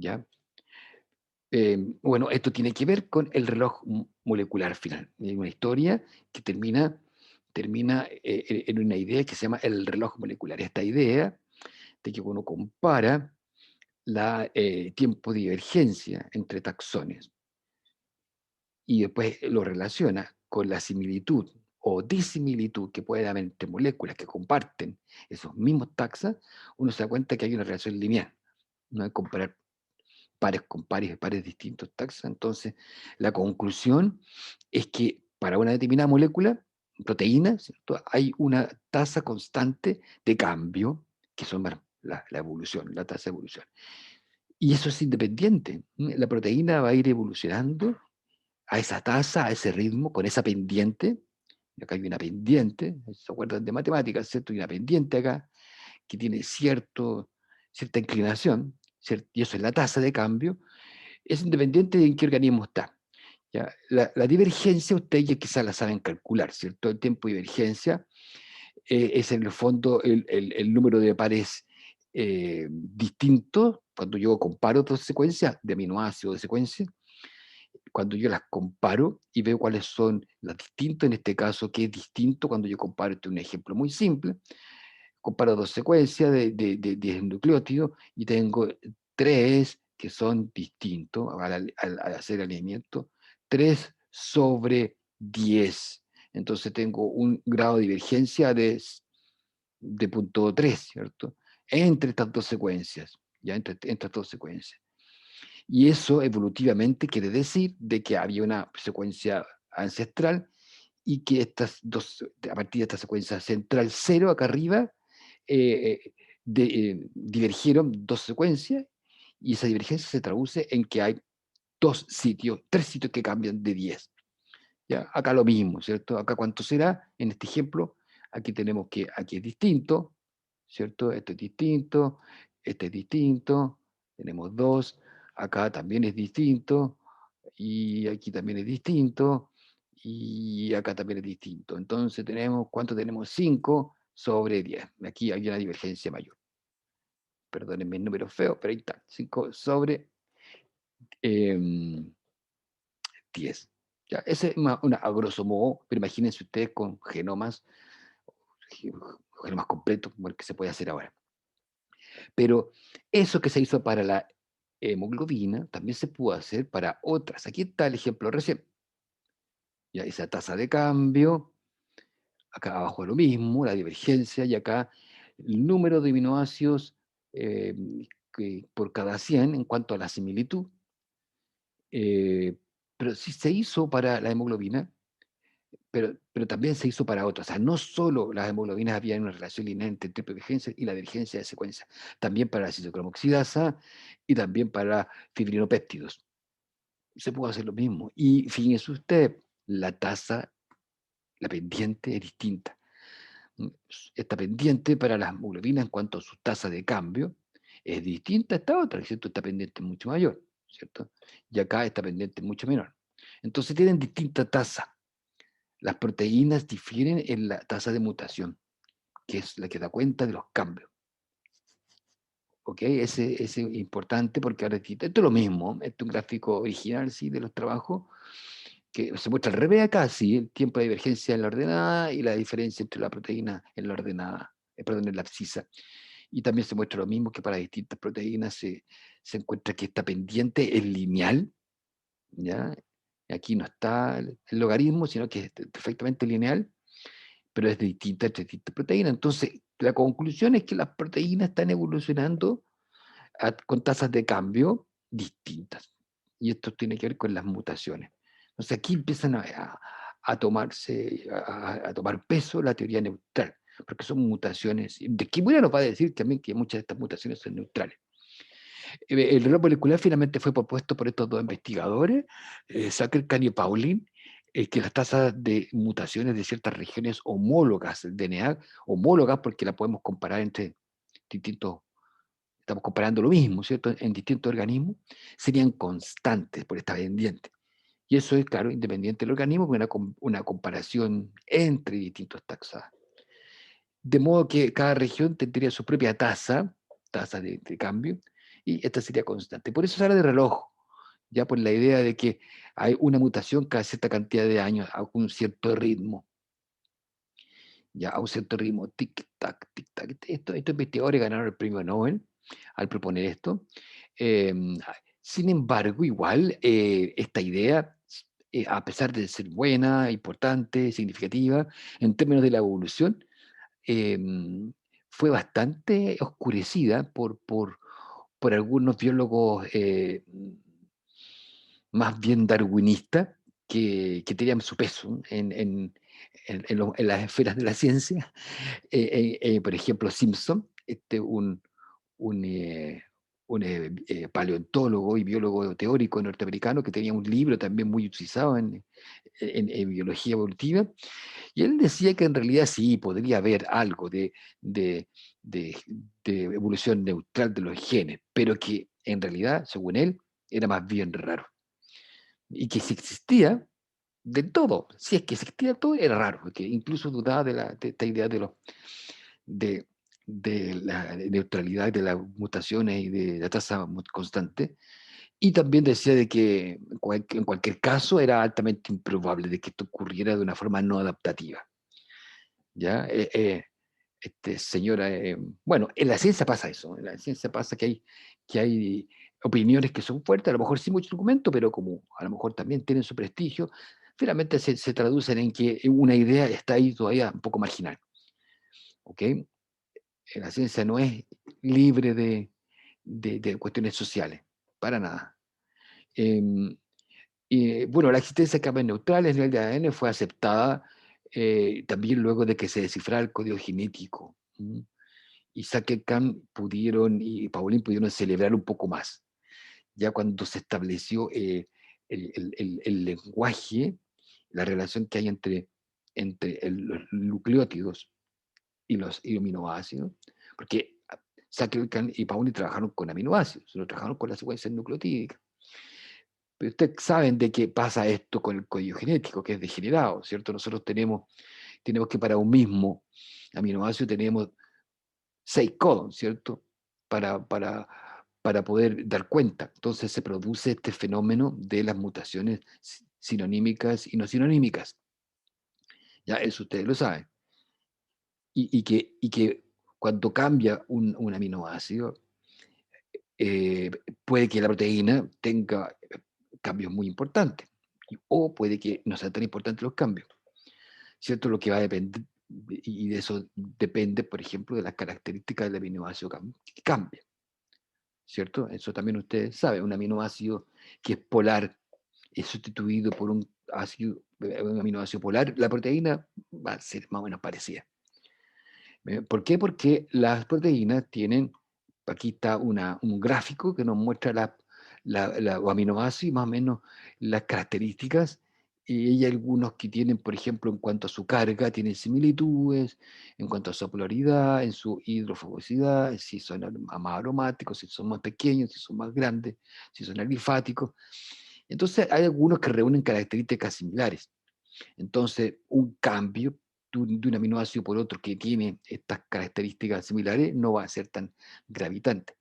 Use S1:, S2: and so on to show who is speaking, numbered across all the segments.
S1: ¿ya? Bueno, esto tiene que ver con el reloj molecular final. Hay una historia que termina en una idea que se llama el reloj molecular. Esta idea de que uno compara la tiempo de divergencia entre taxones y después lo relaciona con la similitud o disimilitud que puede haber entre moléculas que comparten esos mismos taxas, uno se da cuenta que hay una relación lineal. No hay que comparar pares con pares distintos taxas. Entonces, la conclusión es que para una determinada molécula, proteína, ¿cierto? Hay una tasa constante de cambio, que son bueno, la evolución, la tasa de evolución. Y eso es independiente. La proteína va a ir evolucionando a esa tasa, a ese ritmo, con esa pendiente. Y acá hay una pendiente, ¿se acuerdan de matemáticas, cierto? Hay una pendiente acá que tiene cierta inclinación, ¿cierto? Y eso es la tasa de cambio. Es independiente de en qué organismo está. ¿Ya? La divergencia, ustedes ya quizás la saben calcular, ¿cierto? El tiempo de divergencia es en el fondo el número de pares distintos, cuando yo comparo dos secuencias de aminoácidos de secuencias, cuando yo las comparo y veo cuáles son las distintas, en este caso, qué es distinto cuando yo comparo, este es un ejemplo muy simple, comparo dos secuencias de 10 nucleótidos y tengo tres que son distintos al hacer alineamiento, 3 sobre 10. Entonces tengo un grado de divergencia de punto 3, ¿cierto? Entre estas dos secuencias, ya entre estas dos secuencias. Y eso evolutivamente quiere decir de que había una secuencia ancestral y que estas dos, a partir de esta secuencia central cero acá arriba, divergieron dos secuencias y esa divergencia se traduce en que hay tres sitios que cambian de 10. ¿Ya? Acá lo mismo, ¿cierto? Acá cuánto será, en este ejemplo, aquí tenemos que aquí es distinto, ¿cierto? Este es distinto, tenemos dos, acá también es distinto, y aquí también es distinto, y acá también es distinto. Entonces tenemos, ¿cuánto tenemos? 5 sobre 10. Aquí hay una divergencia mayor. Perdónenme el número feo, pero ahí está. 5 sobre eh, 10. Ya, ese es a grosso modo, pero imagínense ustedes con genomas completos, como el que se puede hacer ahora. Pero eso que se hizo para la hemoglobina también se pudo hacer para otras. Aquí está el ejemplo recién. Ya esa tasa de cambio, acá abajo lo mismo, la divergencia, y acá el número de aminoácidos eh, por cada 100 en cuanto a la similitud. Eh, pero si se hizo para la hemoglobina, pero también se hizo para otros. O sea, no solo las hemoglobinas había una relación lineal entre triple y la divergencia de secuencia, también para la citocromoxidasa y también para fibrinopéptidos. Se puede hacer lo mismo. Y fíjense usted, la tasa, la pendiente es distinta. Esta pendiente para las hemoglobinas en cuanto a su tasa de cambio es distinta a esta otra, ¿cierto? Esta pendiente es mucho mayor, ¿cierto? Y acá esta pendiente es mucho menor. Entonces tienen distinta tasa. Las proteínas difieren en la tasa de mutación, que es la que da cuenta de los cambios. ¿Ok? Ese es importante porque ahora esto es lo mismo. Este es un gráfico original, sí, de los trabajos, que se muestra al revés acá, sí, el tiempo de divergencia en la ordenada y la diferencia entre la proteína en la ordenada, perdón, en la abscisa. Y también se muestra lo mismo que para distintas proteínas se encuentra que esta pendiente es lineal, ¿ya? Aquí no está el logaritmo, sino que es perfectamente lineal, pero es distinta entre distintas proteínas. Entonces, la conclusión es que las proteínas están evolucionando con tasas de cambio distintas. Y esto tiene que ver con las mutaciones. Entonces, aquí empiezan a tomar peso la teoría neutral, porque son mutaciones. De Kimura nos va a decir también que muchas de estas mutaciones son neutrales. El reloj molecular finalmente fue propuesto por estos dos investigadores, Zuckerman y Pauling, que las tasas de mutaciones de ciertas regiones homólogas del DNA, homólogas porque la podemos comparar entre distintos, estamos comparando lo mismo, ¿cierto? En distintos organismos, serían constantes por esta pendiente. Y eso es, claro, independiente del organismo, una comparación entre distintos taxas. De modo que cada región tendría su propia tasa de cambio, y esta sería constante. Por eso se habla de reloj, ya por la idea de que hay una mutación cada cierta cantidad de años, a un cierto ritmo, ya a un cierto ritmo, tic-tac, tic-tac. Estos investigadores ganaron el premio Nobel al proponer esto. Eh, Sin embargo, igual, esta idea, a pesar de ser buena, importante, significativa, en términos de la evolución, eh, fue bastante oscurecida por algunos biólogos más bien darwinistas que tenían su peso en las esferas de la ciencia. Por ejemplo, Simpson, un, eh, un paleontólogo y biólogo teórico norteamericano que tenía un libro también muy utilizado en biología evolutiva, y él decía que en realidad sí, podría haber algo de, de- de evolución neutral de los genes, pero que en realidad, según él, era más bien raro. Y que si existía, de todo, si es que existía todo, era raro, porque incluso dudaba de esta idea de, de la neutralidad de las mutaciones y de la tasa constante. Y también decía de que en cualquier caso era altamente improbable de que esto ocurriera de una forma no adaptativa. ¿Ya? Señora, bueno, en la ciencia pasa eso, en la ciencia pasa que hay opiniones que son fuertes, a lo mejor sin mucho argumento, pero como a lo mejor también tienen su prestigio, finalmente se traducen en que una idea está ahí todavía un poco marginal. ¿Ok? La ciencia no es libre de cuestiones sociales, para nada. Em, y bueno, la existencia de capas neutrales a nivel de ADN fue aceptada también luego de que se descifrara el código genético. Y Sackett-Kahn y Pauling pudieron celebrar un poco más, ya cuando se estableció el lenguaje, la relación que hay entre los nucleótidos y los aminoácidos, porque Sackett-Kahn y Pauling trabajaron con aminoácidos, no trabajaron con la secuencia nucleotídica. Pero ustedes saben de qué pasa esto con el código genético, que es degenerado, ¿cierto? Nosotros tenemos que para un mismo aminoácido tenemos 6 codons, ¿cierto? Para poder dar cuenta. Entonces se produce este fenómeno de las mutaciones sinonímicas y no sinonímicas. Ya eso ustedes lo saben. Y que cuando cambia un aminoácido, eh, puede que la proteína tenga cambios muy importantes, o puede que no sean tan importantes los cambios, ¿cierto? Lo que va a depender, y de eso depende, por ejemplo, de las características del aminoácido que cambia, ¿cierto? Eso también usted sabe, un aminoácido que es polar es sustituido por un aminoácido polar, la proteína va a ser más o menos parecida. ¿Por qué? Porque las proteínas tienen, aquí está un gráfico que nos muestra los aminoácidos y más o menos las características, y hay algunos que tienen, por ejemplo, en cuanto a su carga, tienen similitudes, en cuanto a su polaridad, en su hidrofobicidad, si son más aromáticos, si son más pequeños, si son más grandes, si son alifáticos. Entonces hay algunos que reúnen características similares. Entonces, un cambio de un aminoácido por otro que tiene estas características similares no va a ser tan gravitante,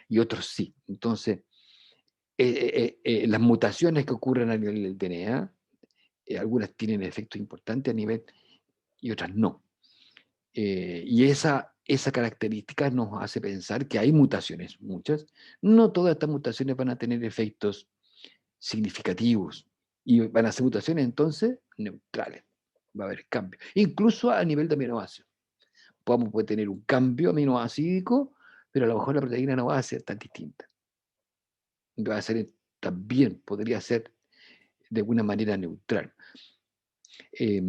S1: y otros sí. Entonces, las mutaciones que ocurren a nivel del DNA, algunas tienen efectos importantes a nivel y otras no. Y esa característica nos hace pensar que hay mutaciones, muchas. No todas estas mutaciones van a tener efectos significativos y van a ser mutaciones entonces neutrales. Va a haber cambio. Incluso a nivel de aminoácidos. Puede tener un cambio aminoácidico, pero a lo mejor la proteína no va a ser tan distinta. Va a ser también, podría ser de alguna manera neutral. Eh,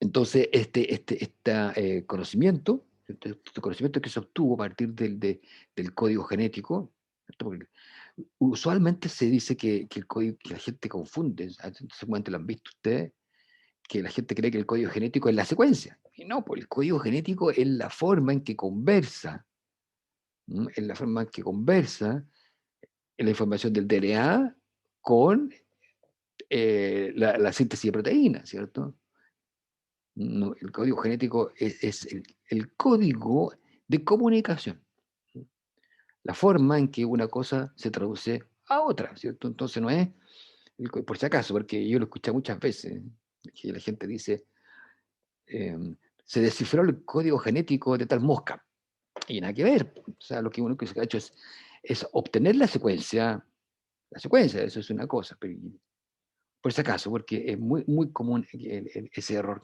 S1: entonces, este conocimiento que se obtuvo a partir del código genético, porque usualmente se dice que la gente confunde, seguramente lo han visto ustedes, que la gente cree que el código genético es la secuencia. Y no, pues el código genético es la forma en que conversa, es la forma en que conversa la información del DNA con la síntesis de proteínas, ¿cierto? No, el código genético es el código de comunicación. la forma en que una cosa se traduce a otra, ¿cierto? Entonces no es, por si acaso, porque yo lo escuché muchas veces, que la gente dice, em, se descifró el código genético de tal mosca, y nada que ver. O sea, lo que uno que se ha hecho es obtener la secuencia, eso es una cosa, pero por si acaso, porque es muy, muy común ese error.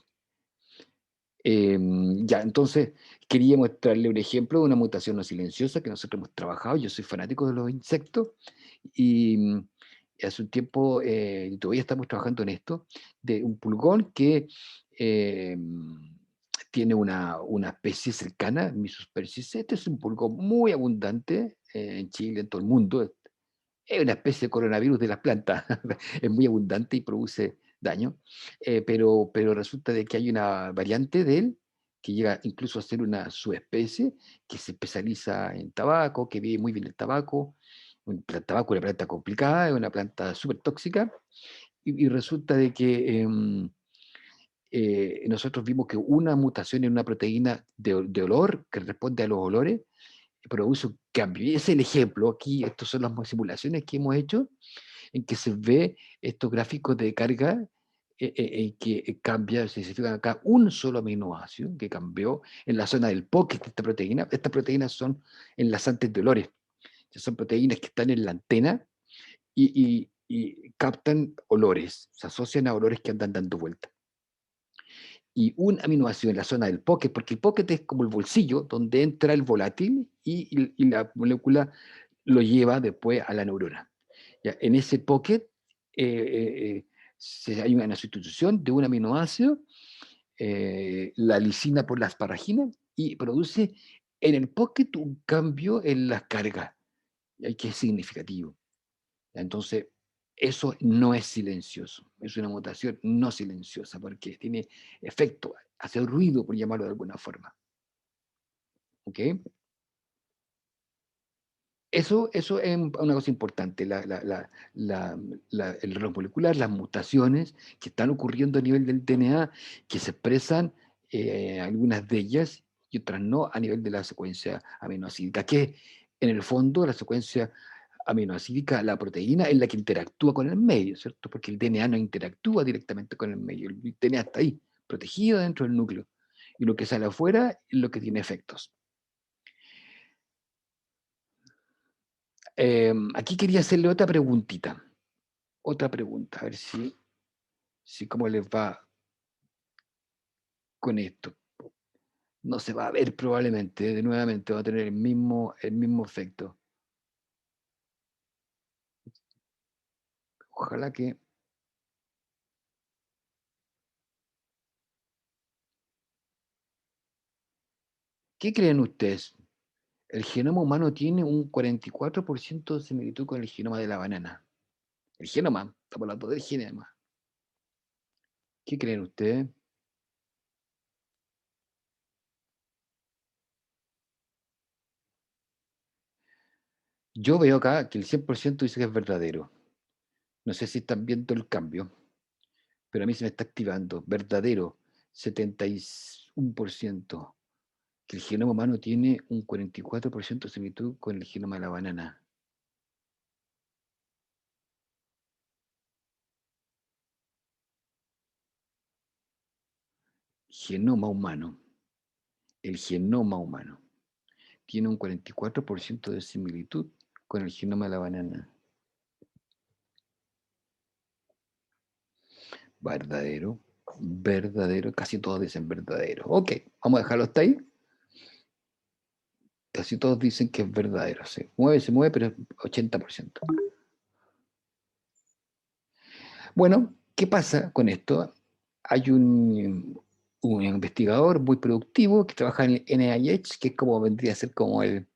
S1: Ya, entonces quería mostrarle un ejemplo de una mutación no silenciosa que nosotros hemos trabajado. Yo soy fanático de los insectos y hace un tiempo, y todavía estamos trabajando en esto, de un pulgón que eh, tiene una especie cercana, Mysus persis. Este es un pulgón muy abundante en Chile, en todo el mundo. Es una especie de coronavirus de las plantas, es muy abundante y produce daño, pero resulta de que hay una variante de él que llega incluso a ser una subespecie que se especializa en tabaco, que vive muy bien el tabaco. El tabaco es una planta complicada, es una planta súper tóxica, y resulta de que nosotros vimos que una mutación en una proteína de olor que responde a los olores produce un cambio. Y ese es el ejemplo. Aquí, estas son las simulaciones que hemos hecho, en que se ve estos gráficos de carga que cambia, se fijan acá, un solo aminoácido que cambió en la zona del pocket de esta proteína. Estas proteínas son enlazantes de olores. Son proteínas que están en la antena y captan olores, se asocian a olores que andan dando vueltas. Y un aminoácido en la zona del pocket, porque el pocket es como el bolsillo donde entra el volátil y la molécula lo lleva después a la neurona. Ya, en ese pocket hay una sustitución de un aminoácido, la lisina por la asparagina, y produce en el pocket un cambio en las cargas, que es significativo. Entonces, eso no es silencioso, es una mutación no silenciosa, porque tiene efecto, hace ruido, por llamarlo de alguna forma. ¿Ok? Eso es una cosa importante, el reloj molecular, las mutaciones que están ocurriendo a nivel del DNA, que se expresan, algunas de ellas y otras no, a nivel de la secuencia aminoácidica, que en el fondo la secuencia aminoácidica, la proteína, es la que interactúa con el medio, ¿cierto? Porque el DNA no interactúa directamente con el medio, el DNA está ahí, protegido dentro del núcleo, y lo que sale afuera es lo que tiene efectos. Aquí quería hacerle otra preguntita. Otra pregunta, a ver si cómo les va con esto. No se va a ver probablemente, nuevamente va a tener el mismo efecto. Ojalá que... ¿Qué creen ustedes? El genoma humano tiene un 44% de similitud con el genoma de la banana. El genoma, estamos hablando del genoma. ¿Qué creen ustedes? Yo veo acá que el 100% dice que es verdadero. No sé si están viendo el cambio, pero a mí se me está activando. Verdadero, 71%. Que el genoma humano tiene un 44% de similitud con el genoma de la banana. Genoma humano. El genoma humano tiene un 44% de similitud con el genoma de la banana. Verdadero, verdadero, casi todos dicen verdadero. Ok, vamos a dejarlo hasta ahí. Casi todos dicen que es verdadero. Se mueve, pero es 80%. Bueno, ¿qué pasa con esto? Hay un investigador muy productivo que trabaja en el NIH, que es como vendría a ser como el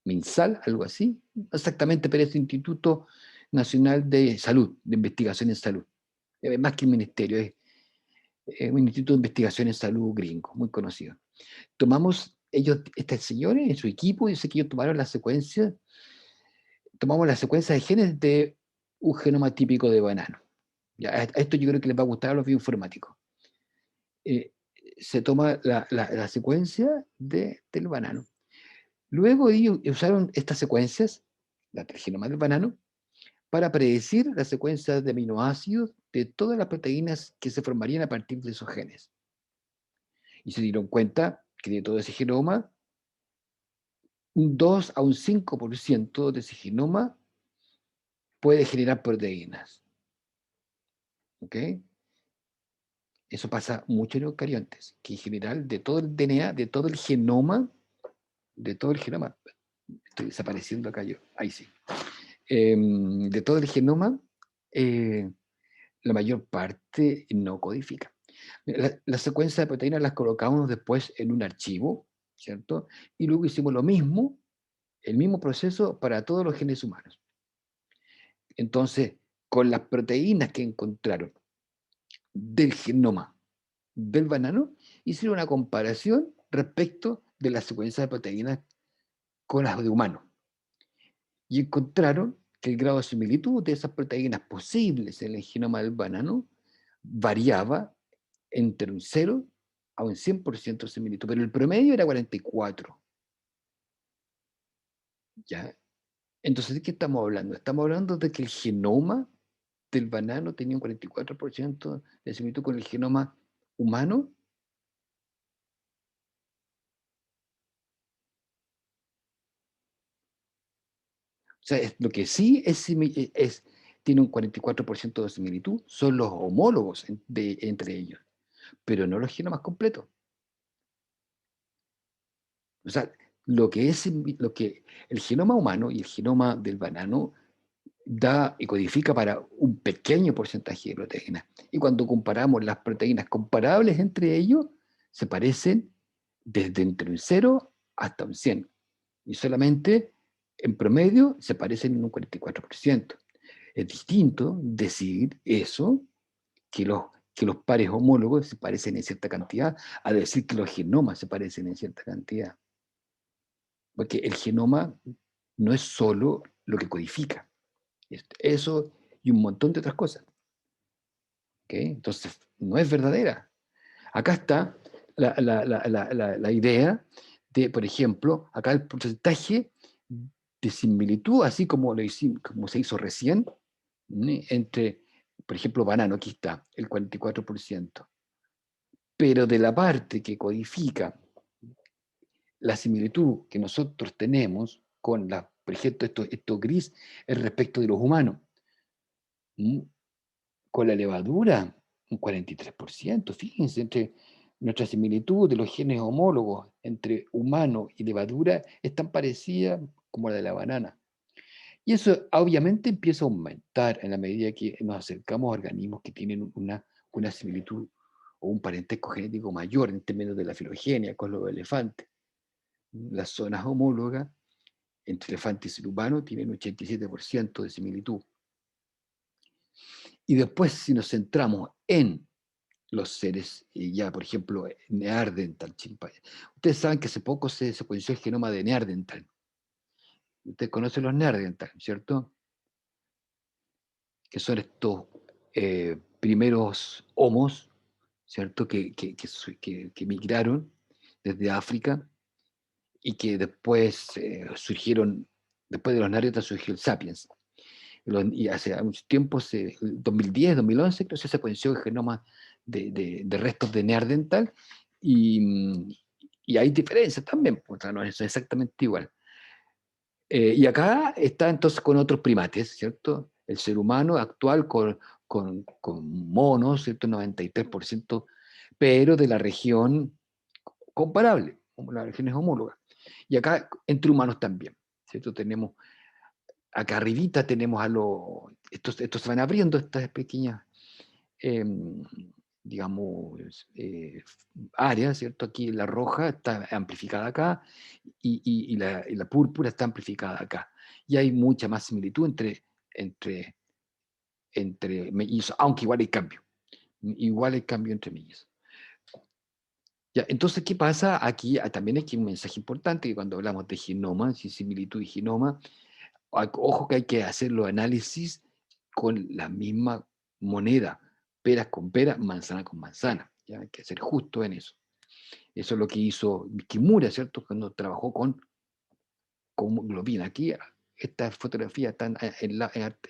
S1: MinSal, algo así, no exactamente, pero es el Instituto Nacional de Salud, de Investigación en Salud. Más que un ministerio, es un instituto de investigación en salud gringo, muy conocido. Tomamos ellos, estos señores, en su equipo, dice que ellos tomaron la secuencia, tomamos la secuencia de genes de un genoma típico de banano. Ya, a esto yo creo que les va a gustar a los bioinformáticos. Eh, Se toma la secuencia del banano. Luego ellos usaron estas secuencias, la del genoma del banano, para predecir la secuencia de aminoácidos de todas las proteínas que se formarían a partir de esos genes. Y se dieron cuenta que de todo ese genoma, un 2 a un 5% de ese genoma puede generar proteínas. ¿Ok? Eso pasa mucho en eucariontes, que en general de todo el DNA, de todo el genoma, estoy desapareciendo acá yo, ahí sí, de todo el genoma, eh, la mayor parte no codifica. La secuencia de proteínas las colocamos después en un archivo, ¿cierto? Y luego hicimos lo mismo, el mismo proceso para todos los genes humanos. Entonces, con las proteínas que encontraron del genoma del banano, hicieron una comparación respecto de las secuencias de proteínas con las de humanos. Y encontraron que el grado de similitud de esas proteínas posibles en el genoma del banano variaba entre un 0 a un 100% de similitud, pero el promedio era 44. ¿Ya? Entonces, ¿de qué estamos hablando? Estamos hablando de que el genoma del banano tenía un 44% de similitud con el genoma humano. O sea, lo que sí tiene un 44% de similitud son los homólogos entre ellos, pero no los genomas completos. O sea, lo que el genoma humano y el genoma del banano da y codifica para un pequeño porcentaje de proteínas. Y cuando comparamos las proteínas comparables entre ellos, se parecen desde entre un 0 hasta un 100. Y solamente en promedio se parecen en un 44%. Es distinto decir eso, que que los pares homólogos se parecen en cierta cantidad, a decir que los genomas se parecen en cierta cantidad. Porque el genoma no es solo lo que codifica, eso y un montón de otras cosas. ¿Okay? Entonces, no es verdadera. Acá está la idea de, por ejemplo, acá el porcentaje de similitud, así como, como se hizo recién, entre, por ejemplo, banano, aquí está, el 44%. Pero de la parte que codifica la similitud que nosotros tenemos con por ejemplo, esto gris es respecto de los humanos. Con la levadura, un 43%. Fíjense, entre nuestra similitud de los genes homólogos entre humano y levadura es tan parecida como la de la banana. Y eso obviamente empieza a aumentar en la medida que nos acercamos a organismos que tienen una similitud o un parentesco genético mayor en términos de la filogenia con los elefantes. Las zonas homólogas entre elefante y ser humano tienen un 87% de similitud. Y después, si nos centramos en los seres, ya por ejemplo, Neandertal, chimpancé. Ustedes saben que hace poco se secuenció el genoma de Neandertal. Ustedes conocen los Neandertal, ¿cierto? Que son estos primeros homos, ¿cierto? Que migraron desde África y que después surgieron, después de los Neandertal surgió el Sapiens. Y hace mucho tiempo, 2010, 2011, creo que se secuenció el genoma de restos de Neandertal y, y hay diferencias también, o sea, no es exactamente igual. Y acá está entonces con otros primates, ¿cierto? El ser humano actual con monos, ¿cierto? 93%, pero de la región comparable, como las regiones homólogas. Y acá entre humanos también, ¿cierto? Tenemos acá arribita tenemos estos se van abriendo estas pequeñas, eh, digamos, áreas, ¿cierto? Aquí la roja está amplificada acá y la púrpura está amplificada acá. Y hay mucha más similitud entre, entre mellizos, aunque igual hay cambio entre mellizos. Ya, entonces, ¿qué pasa? Aquí también hay un mensaje importante, que cuando hablamos de genoma, similitud y genoma, ojo que hay que hacer los análisis con la misma moneda, peras con peras, manzana con manzana. ¿Ya? Hay que ser justo en eso. Eso es lo que hizo Kimura, ¿cierto? Cuando trabajó con como globina. Aquí, esta fotografía,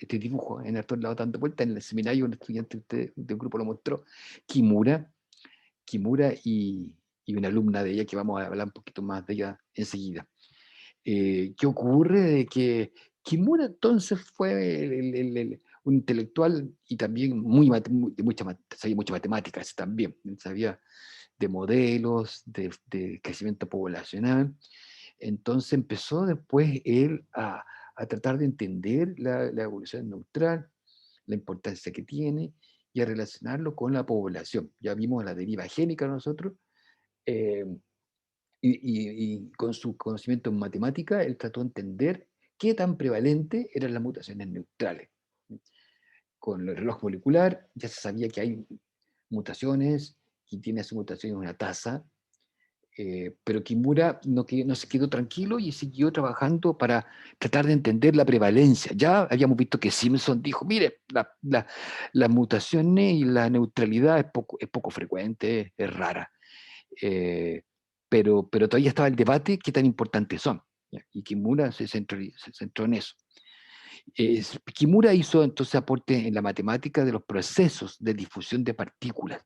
S1: este dibujo en hartos lados dando vuelta, en el seminario un estudiante de un grupo lo mostró, Kimura, y una alumna de ella, que vamos a hablar un poquito más de ella enseguida. ¿Qué ocurre? De que Kimura entonces fue un intelectual y también sabía mucha matemáticas también, sabía de modelos, de crecimiento poblacional. Entonces empezó después él a tratar de entender la evolución neutral, la importancia que tiene y a relacionarlo con la población. Ya vimos la deriva génica nosotros, eh, y con su conocimiento en matemática, él trató de entender qué tan prevalente eran las mutaciones neutrales. Con el reloj molecular ya se sabía que hay mutaciones y tiene a su mutación una tasa, pero Kimura no se quedó tranquilo y siguió trabajando para tratar de entender la prevalencia. Ya habíamos visto que Simpson dijo, mire, las mutaciones y la neutralidad es poco frecuente, es rara. Eh, pero todavía estaba el debate qué tan importantes son. ¿Ya? Y Kimura se centró en eso. Kimura hizo entonces aporte en la matemática de los procesos de difusión de partículas.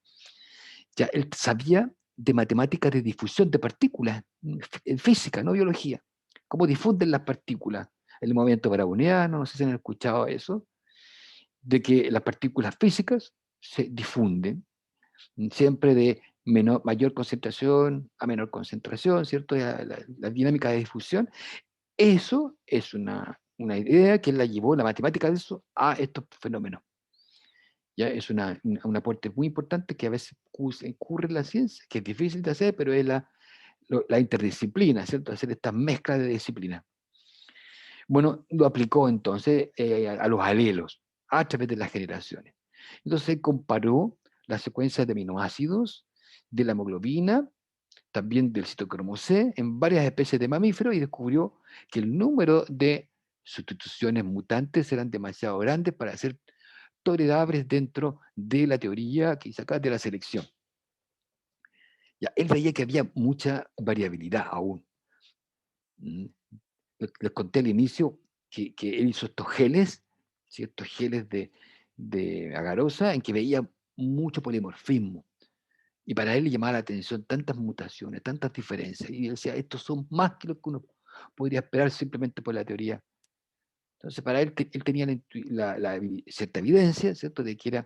S1: Ya él sabía de matemáticas de difusión de partículas, en física, no biología. Cómo difunden las partículas. El movimiento browniano, no sé si han escuchado eso, de que las partículas físicas se difunden siempre de mayor concentración a menor concentración, ¿cierto? La dinámica de difusión. Eso es una idea que él la llevó, la matemática de eso, a estos fenómenos. ¿Ya? Es un aporte muy importante que a veces ocurre en la ciencia, que es difícil de hacer, pero es la interdisciplina, ¿cierto? Hacer esta mezcla de disciplinas. Bueno, lo aplicó entonces a los alelos, a través de las generaciones. Entonces comparó la secuencia de aminoácidos de la hemoglobina, también del citocromo C, en varias especies de mamíferos y descubrió que el número de sustituciones mutantes eran demasiado grandes para ser tolerables dentro de la teoría que saca de la selección. Ya, él veía que había mucha variabilidad aún. Les conté al inicio que él hizo estos geles, ¿sí? Estos geles de agarosa, en que veía mucho polimorfismo. Y para él le llamaba la atención tantas mutaciones, tantas diferencias. Y él decía, estos son más que lo que uno podría esperar simplemente por la teoría. Entonces, para él, él tenía cierta evidencia, ¿cierto?, de que,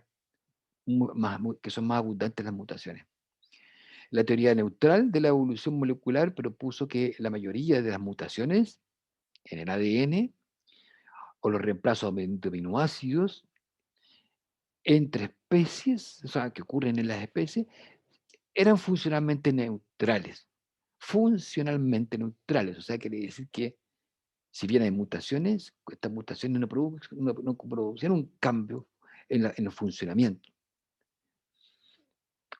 S1: que son más abundantes las mutaciones. La teoría neutral de la evolución molecular propuso que la mayoría de las mutaciones en el ADN o los reemplazos de aminoácidos entre especies, o sea, que ocurren en las especies, eran funcionalmente neutrales. Funcionalmente neutrales, o sea, quiere decir que si bien hay mutaciones, estas mutaciones no producen un cambio en el funcionamiento.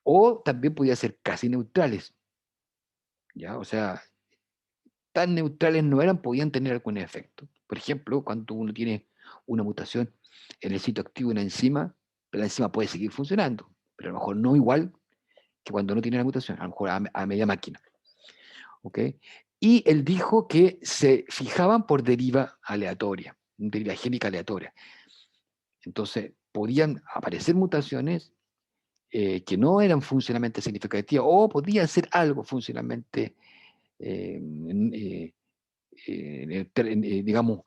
S1: O también podía ser casi neutrales, ¿ya? O sea, tan neutrales no eran, podían tener algún efecto. Por ejemplo, cuando uno tiene una mutación en el sitio activo de una enzima, la enzima puede seguir funcionando, pero a lo mejor no igual que cuando no tiene la mutación, a lo mejor a media máquina. ¿Ok? Y él dijo que se fijaban por deriva aleatoria, deriva génica aleatoria. Entonces, podían aparecer mutaciones que no eran funcionalmente significativas o podía ser algo funcionalmente, eh, digamos,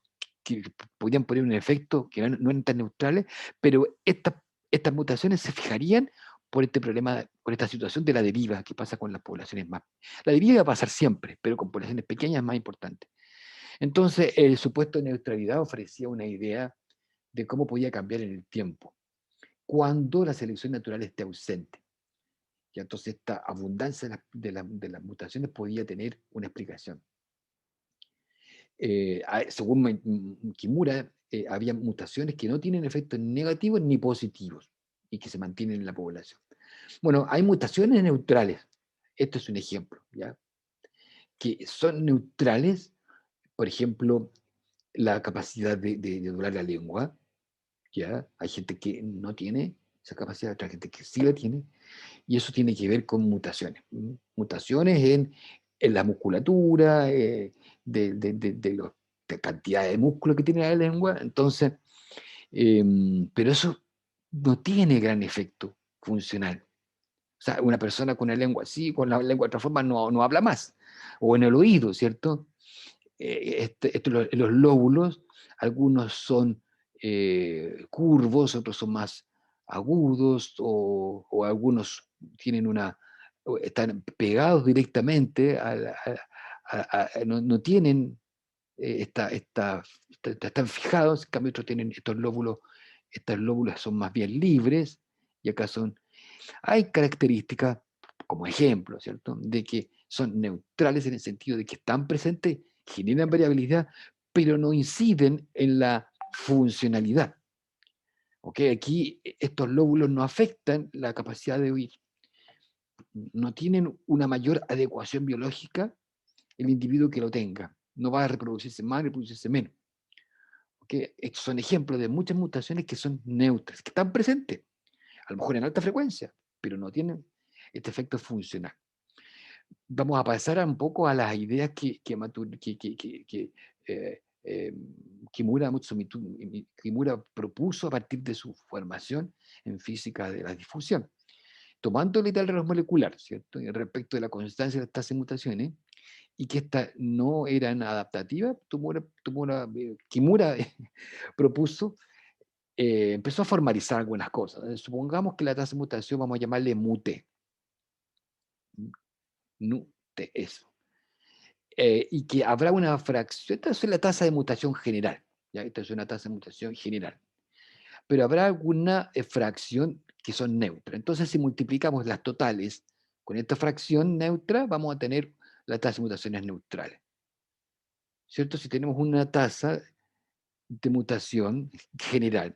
S1: que podían poner un efecto que no eran tan neutrales, pero estas mutaciones se fijarían por este problema, por esta situación de la deriva que pasa con las poblaciones más. La deriva va a pasar siempre, pero con poblaciones pequeñas es más importante. Entonces, el supuesto de neutralidad ofrecía una idea de cómo podía cambiar en el tiempo, cuando la selección natural esté ausente. Y entonces esta abundancia de las mutaciones podía tener una explicación. Según Kimura, había mutaciones que no tienen efectos negativos ni positivos y que se mantienen en la población. Bueno, hay mutaciones neutrales. Esto es un ejemplo, ¿ya? Que son neutrales, por ejemplo, la capacidad de doblar la lengua, ¿ya? Hay gente que no tiene esa capacidad, otra gente que sí la tiene, y eso tiene que ver con mutaciones. Mutaciones en la musculatura, de cantidad de músculo que tiene la lengua. Entonces, pero eso no tiene gran efecto funcional. O sea, una persona con una lengua así, con la lengua de otra forma, no habla más. O en el oído, ¿cierto? Los lóbulos, algunos son curvos, otros son más agudos, o algunos tienen están pegados directamente, no tienen, están fijados, en cambio otros tienen estos lóbulos son más bien libres, y acá hay características, como ejemplo, ¿cierto?, de que son neutrales en el sentido de que están presentes, generan variabilidad, pero no inciden en la funcionalidad. ¿Ok? Aquí estos lóbulos no afectan la capacidad de oír, no tienen una mayor adecuación biológica el individuo que lo tenga. No va a reproducirse más, reproducirse menos. ¿Ok? Estos son ejemplos de muchas mutaciones que son neutras, que están presentes, a lo mejor en alta frecuencia, pero no tienen este efecto funcional. Vamos a pasar un poco a las ideas eh, eh, Kimura propuso a partir de su formación en física de la difusión, tomando el ideal reloj molecular, ¿cierto?, y respecto de la constancia de estas mutaciones, y que estas no eran adaptativas. Kimura propuso, empezó a formalizar algunas cosas. Supongamos que la tasa de mutación vamos a llamarle mute. Nute, eso. Y que habrá una fracción, esta es la tasa de mutación general, ¿ya? Esta es una tasa de mutación general, pero habrá alguna fracción que son neutras. Entonces, si multiplicamos las totales con esta fracción neutra, vamos a tener la tasa de mutaciones neutrales, ¿cierto? Si tenemos una tasa de mutación general,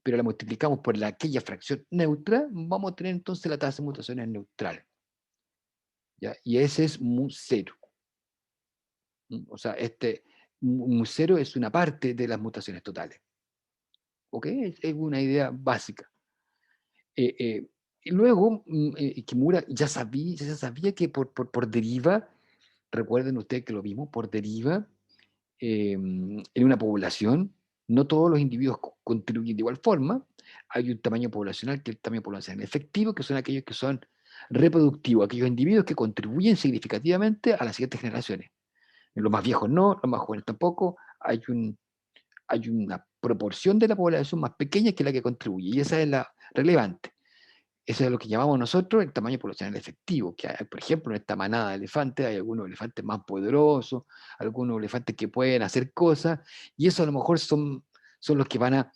S1: pero la multiplicamos por aquella fracción neutra, vamos a tener entonces la tasa de mutaciones neutrales, ¿ya? Y ese es mu cero. O sea, mu cero es una parte de las mutaciones totales. ¿Ok? Es una idea básica. Eh, eh, y luego, Kimura ya sabía que por deriva, recuerden ustedes que lo vimos, por deriva, en una población, no todos los individuos contribuyen de igual forma. Hay un tamaño poblacional, que es el tamaño poblacional efectivo, que son aquellos que son reproductivos, aquellos individuos que contribuyen significativamente a las siguientes generaciones. Los más viejos no, los más jóvenes tampoco. Hay una proporción de la población más pequeña que la que contribuye, y esa es la relevante. Eso es lo que llamamos nosotros el tamaño poblacional efectivo, que hay, por ejemplo, en esta manada de elefantes hay algunos elefantes más poderosos, algunos elefantes que pueden hacer cosas, y eso a lo mejor son los que van a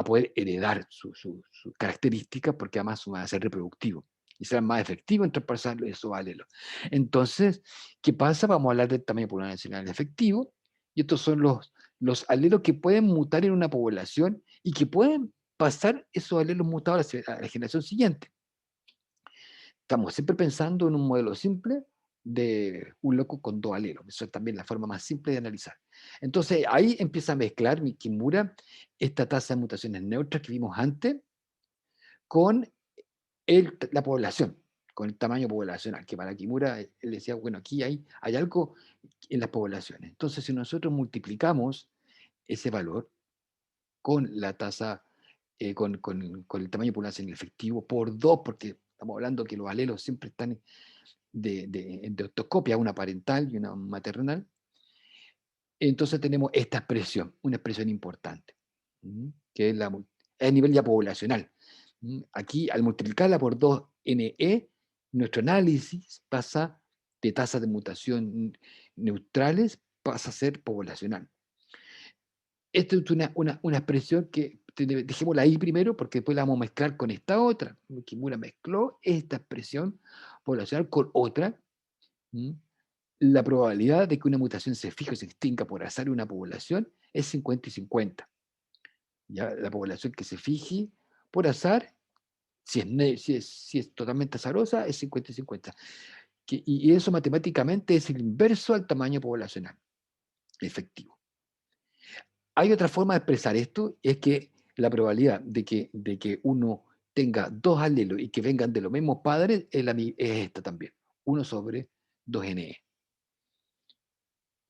S1: poder heredar sus características, porque además van a ser reproductivos y serán más efectivos en traspasar esos alelos. Entonces, ¿qué pasa? Vamos a hablar del tamaño poblacional efectivo, y estos son los alelos que pueden mutar en una población y que pueden pasar esos alelos mutados a la generación siguiente. Estamos siempre pensando en un modelo simple de un loco con dos alelos. Eso es también la forma más simple de analizar. Entonces ahí empieza a mezclar mi Kimura esta tasa de mutaciones neutras que vimos antes con la población, con el tamaño poblacional, que para Kimura él decía, bueno, aquí hay algo en las poblaciones. Entonces, si nosotros multiplicamos ese valor con la tasa, con el tamaño poblacional efectivo por 2, porque estamos hablando que los alelos siempre están de ortoscopia, una parental y una maternal, entonces tenemos esta expresión, una expresión importante, que es a nivel ya poblacional. Aquí, al multiplicarla por 2NE, nuestro análisis pasa de tasas de mutación neutrales, pasa a ser poblacional. Esta es una expresión que dejémosla ahí primero, porque después la vamos a mezclar con esta otra. Kimura mezcló esta expresión poblacional con otra. ¿Mm? La probabilidad de que una mutación se fije o se extinga por azar en una población es 50 y 50. ¿Ya? La población que se fije por azar, si es totalmente azarosa, es 50 y 50. Y eso matemáticamente es el inverso al tamaño poblacional efectivo. Hay otra forma de expresar esto, es que la probabilidad de que uno tenga dos alelos y que vengan de los mismos padres es esta también, 1 sobre 2NE.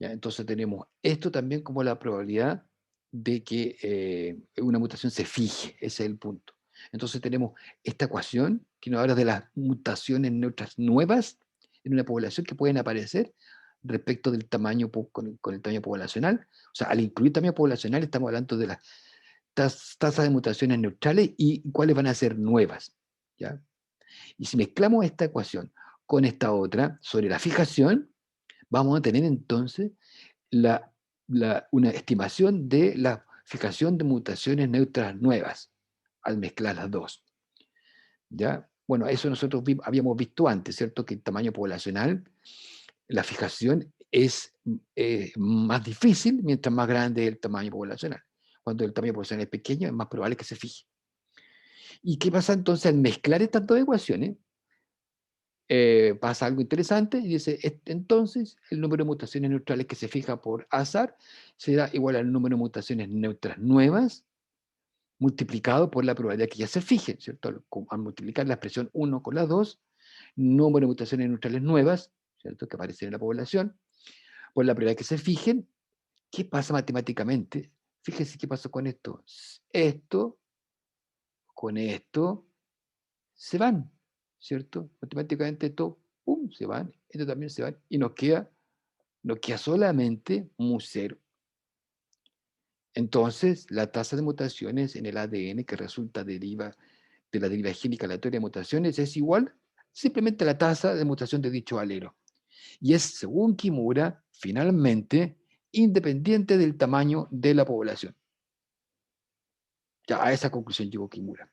S1: ¿ya? Entonces tenemos esto también como la probabilidad de que una mutación se fije, ese es el punto. Entonces tenemos esta ecuación que nos habla de las mutaciones neutras nuevas en una población que pueden aparecer respecto del tamaño con el tamaño poblacional. O sea, al incluir tamaño poblacional estamos hablando de las tasas de mutaciones neutrales y cuáles van a ser nuevas, ¿ya? Y si mezclamos esta ecuación con esta otra sobre la fijación, vamos a tener entonces la, una estimación de la fijación de mutaciones neutras nuevas al mezclar las dos. ¿Ya? Bueno, eso nosotros habíamos visto antes, ¿cierto? Que el tamaño poblacional, la fijación es más difícil mientras más grande es el tamaño poblacional. Cuando el tamaño poblacional es pequeño, es más probable que se fije. ¿Y qué pasa entonces al mezclar estas dos ecuaciones? Pasa algo interesante y dice, entonces el número de mutaciones neutrales que se fija por azar será igual al número de mutaciones neutras nuevas multiplicado por la probabilidad que ya se fijen, ¿cierto? Al multiplicar la expresión 1 con la 2, número de mutaciones neutrales nuevas, ¿cierto? Que aparecen en la población, por la probabilidad que se fijen. ¿Qué pasa matemáticamente? Fíjense qué pasó con esto. Esto con esto se van, ¿cierto? Matemáticamente esto, ¡pum!, se van, esto también se van, y nos queda solamente mu cero. Entonces, la tasa de mutaciones en el ADN que resulta deriva de la deriva génica aleatoria de mutaciones es igual simplemente a la tasa de mutación de dicho alelo. Y es, según Kimura, finalmente, independiente del tamaño de la población. Ya a esa conclusión llegó Kimura.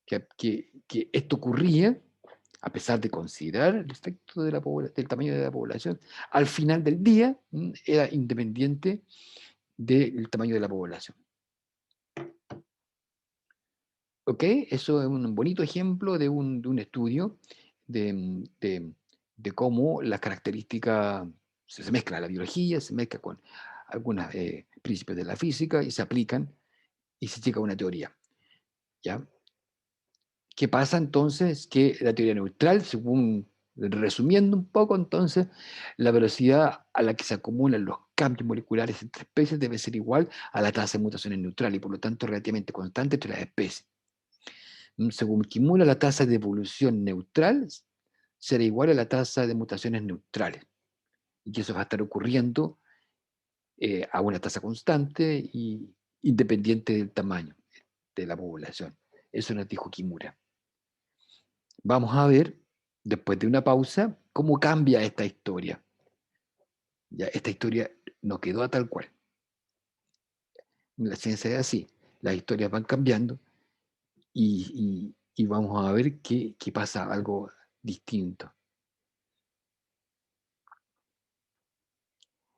S1: Que esto ocurría, a pesar de considerar el efecto de del tamaño de la población, al final del día era independiente del tamaño de la población. ¿Ok? Eso es un bonito ejemplo de un estudio de, de, de cómo las características se mezcla la biología, se mezcla con algunos principios de la física y se aplican y se llega a una teoría. ¿Ya? ¿Qué pasa entonces? Que la teoría neutral, según resumiendo un poco, entonces, la velocidad a la que se acumulan los cambios moleculares entre especies debe ser igual a la tasa de mutaciones neutral y por lo tanto relativamente constante entre las especies. Según Kimura, la tasa de evolución neutral será igual a la tasa de mutaciones neutrales y que eso va a estar ocurriendo a una tasa constante y independiente del tamaño de la población. Eso nos dijo Kimura. Vamos a ver, después de una pausa, cómo cambia esta historia. Ya, esta historia no quedó a tal cual. La ciencia es así. Las historias van cambiando y vamos a ver qué pasa, algo distinto.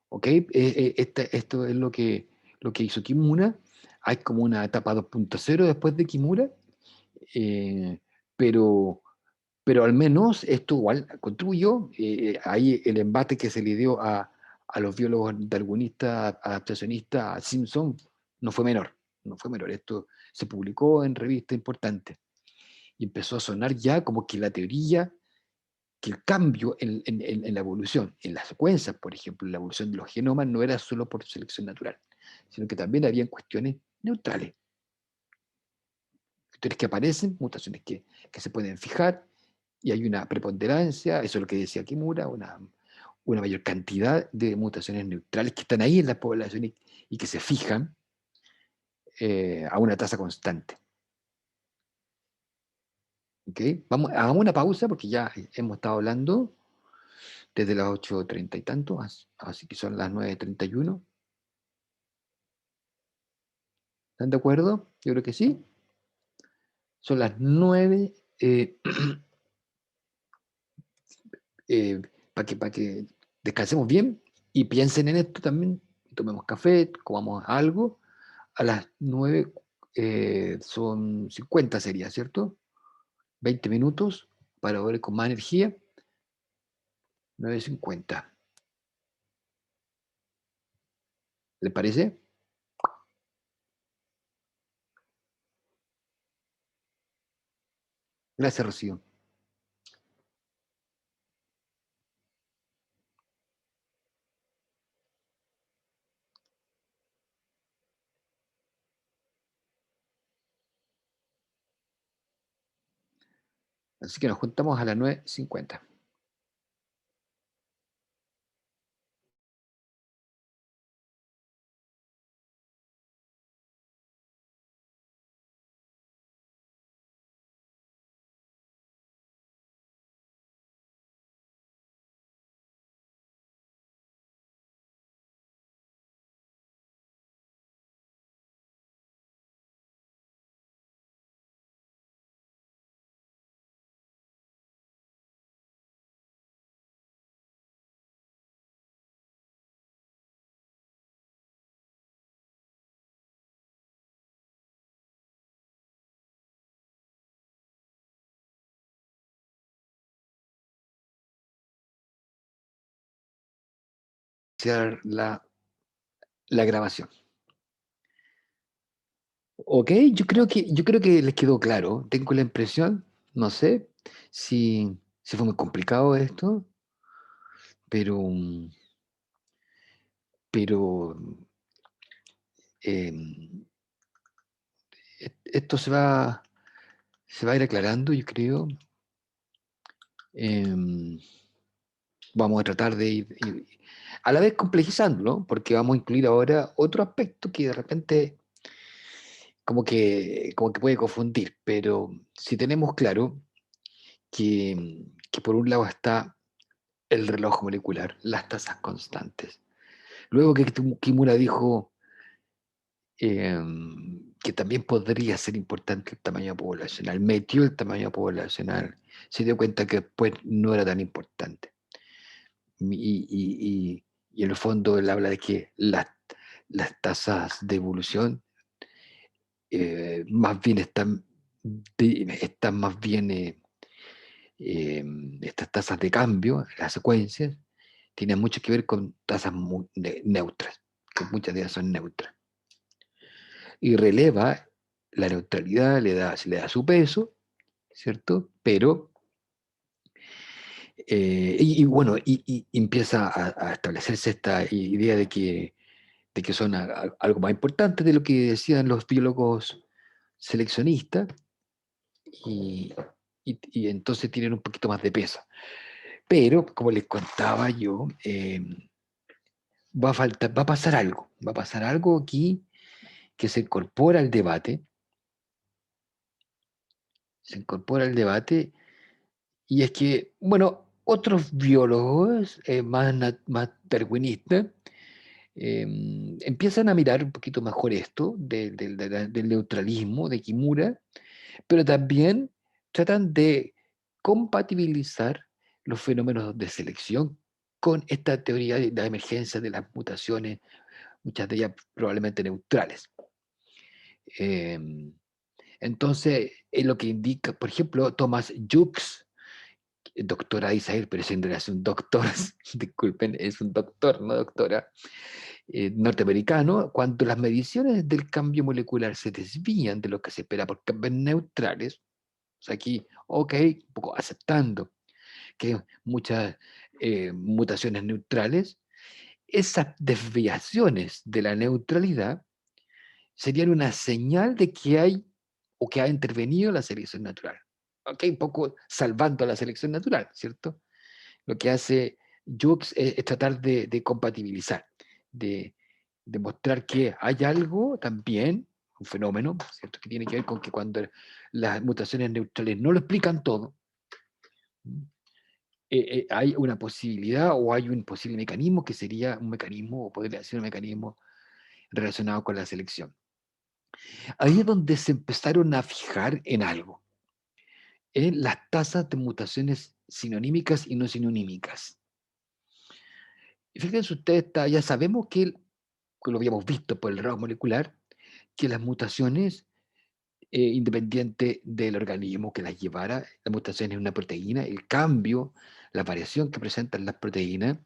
S1: ¿Ok? Esto es lo que hizo Kimura. Hay como una etapa 2.0 después de Kimura, eh, pero, pero al menos esto igual contribuyó. Ahí el embate que se le dio a los biólogos darwinistas, adaptacionistas, a Simpson, no fue menor. No fue menor. Esto se publicó en revistas importantes y empezó a sonar ya como que la teoría, que el cambio en la evolución, en las secuencias, por ejemplo, en la evolución de los genomas, no era solo por selección natural, sino que también había cuestiones neutrales, cuestiones que aparecen, mutaciones que se pueden fijar, y hay una preponderancia, eso es lo que decía Kimura, una mayor cantidad de mutaciones neutrales que están ahí en la población y que se fijan a una tasa constante. ¿Okay? Hagamos una pausa porque ya hemos estado hablando desde las 8:30 y tanto, así que son las 9:31. ¿Están de acuerdo? Yo creo que sí. Son las 9, para que descansemos bien y piensen en esto también. Tomemos café, comamos algo. A las 9 son 50 sería, ¿cierto? 20 minutos para ver con más energía. 9:50. ¿Le parece? Gracias, Rocío. Así que nos juntamos a las 9:50. Iniciar la grabación. Ok, yo creo que les quedó claro. Tengo la impresión, no sé si fue muy complicado esto, pero, pero em, esto se va a ir aclarando, yo creo. Em, Vamos a tratar de ir a la vez complejizándolo, porque vamos a incluir ahora otro aspecto que de repente como que puede confundir, pero si tenemos claro que por un lado está el reloj molecular, las tasas constantes. Luego que Kimura dijo que también podría ser importante el tamaño poblacional, metió el tamaño poblacional, se dio cuenta que después no era tan importante. Y en el fondo él habla de que las tasas de evolución más bien están más bien, estas tasas de cambio, las secuencias, tienen mucho que ver con tasas neutras, que muchas de ellas son neutras. Y releva la neutralidad, se le da su peso, ¿cierto? Pero, bueno, y empieza a establecerse esta idea de que son algo más importante de lo que decían los biólogos seleccionistas, y, y entonces tienen un poquito más de peso. Pero, como les contaba yo, va a pasar algo aquí que se incorpora al debate, y es que, bueno, otros biólogos más darwinistas eh, empiezan a mirar un poquito mejor esto del neutralismo de Kimura, pero también tratan de compatibilizar los fenómenos de selección con esta teoría de la emergencia de las mutaciones, muchas de ellas probablemente neutrales. Eh, entonces, es lo que indica, por ejemplo, Thomas Jukes, doctora Isabel, pero en realidad es un doctor, disculpen, es un doctor, no doctora, norteamericano, cuando las mediciones del cambio molecular se desvían de lo que se espera por cambios neutrales, o sea, aquí, ok, un poco aceptando que hay muchas mutaciones neutrales, esas desviaciones de la neutralidad serían una señal de que hay o que ha intervenido la selección natural. Ok, un poco salvando a la selección natural, ¿cierto? Lo que hace Jukes es tratar de compatibilizar, de demostrar que hay algo también, un fenómeno, ¿cierto? Que tiene que ver con que cuando las mutaciones neutrales no lo explican todo, hay una posibilidad o hay un posible mecanismo que sería un mecanismo, o podría ser un mecanismo relacionado con la selección. Ahí es donde se empezaron a fijar en algo, en las tasas de mutaciones sinonímicas y no sinonímicas. Y fíjense ustedes, ya sabemos que lo habíamos visto por el reloj molecular, que las mutaciones, independiente del organismo que las llevara, la mutación en una proteína, el cambio, la variación que presentan las proteínas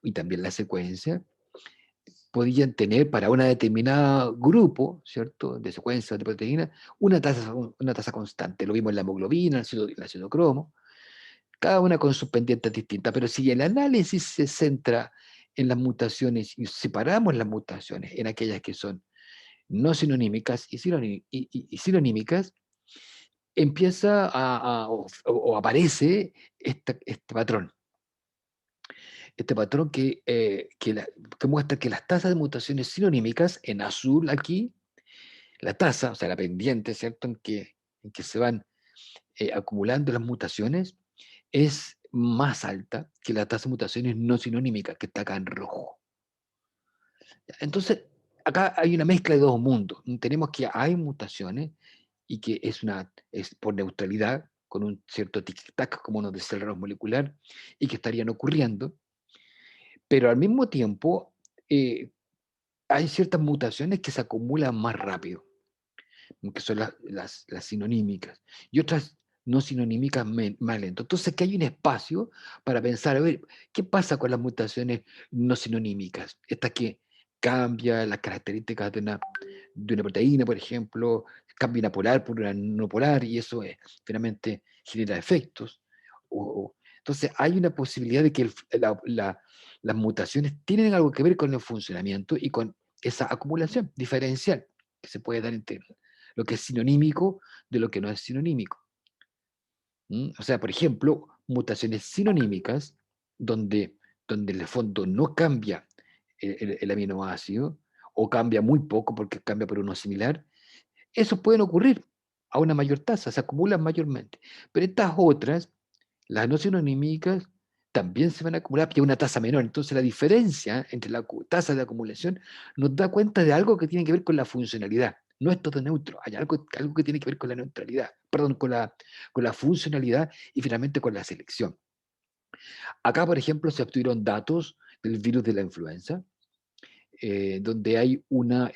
S1: y también la secuencia, podían tener para un determinado grupo, ¿cierto?, de secuencias de proteínas, una tasa constante. Lo vimos en la hemoglobina, en el citocromo, cada una con sus pendientes distintas. Pero si el análisis se centra en las mutaciones y separamos las mutaciones en aquellas que son no sinonímicas y sinonímicas, empieza o aparece este patrón. Este patrón que muestra que las tasas de mutaciones sinónimas, en azul aquí, la tasa, o sea, la pendiente, ¿cierto?, en que se van acumulando las mutaciones, es más alta que la tasa de mutaciones no sinónimicas, que está acá en rojo. Entonces, acá hay una mezcla de dos mundos. Tenemos que hay mutaciones y que es por neutralidad, con un cierto tic-tac, como nos dice el reloj molecular, y que estarían ocurriendo, pero al mismo tiempo eh, hay ciertas mutaciones que se acumulan más rápido, que son las sinonímicas, y otras no sinonímicas más lento. Entonces, que hay un espacio para pensar, a ver, ¿qué pasa con las mutaciones no sinonímicas? Estas que cambian las características de una proteína, por ejemplo, cambia una polar por una no polar, y eso finalmente genera efectos. Entonces, hay una posibilidad de que las mutaciones tienen algo que ver con el funcionamiento y con esa acumulación diferencial que se puede dar entre lo que es sinonímico de lo que no es sinonímico. O sea, por ejemplo, mutaciones sinonímicas, donde en el fondo no cambia el aminoácido, o cambia muy poco porque cambia por uno similar, esos pueden ocurrir a una mayor tasa, se acumulan mayormente. Pero estas otras, las no sinonímicas, también se van a acumular, pero a una tasa menor. Entonces la diferencia entre la tasa de acumulación nos da cuenta de algo que tiene que ver con la funcionalidad. No es todo neutro, hay algo que tiene que ver con la neutralidad, perdón, con la funcionalidad y finalmente con la selección. Acá, por ejemplo, se obtuvieron datos del virus de la influenza, donde hay una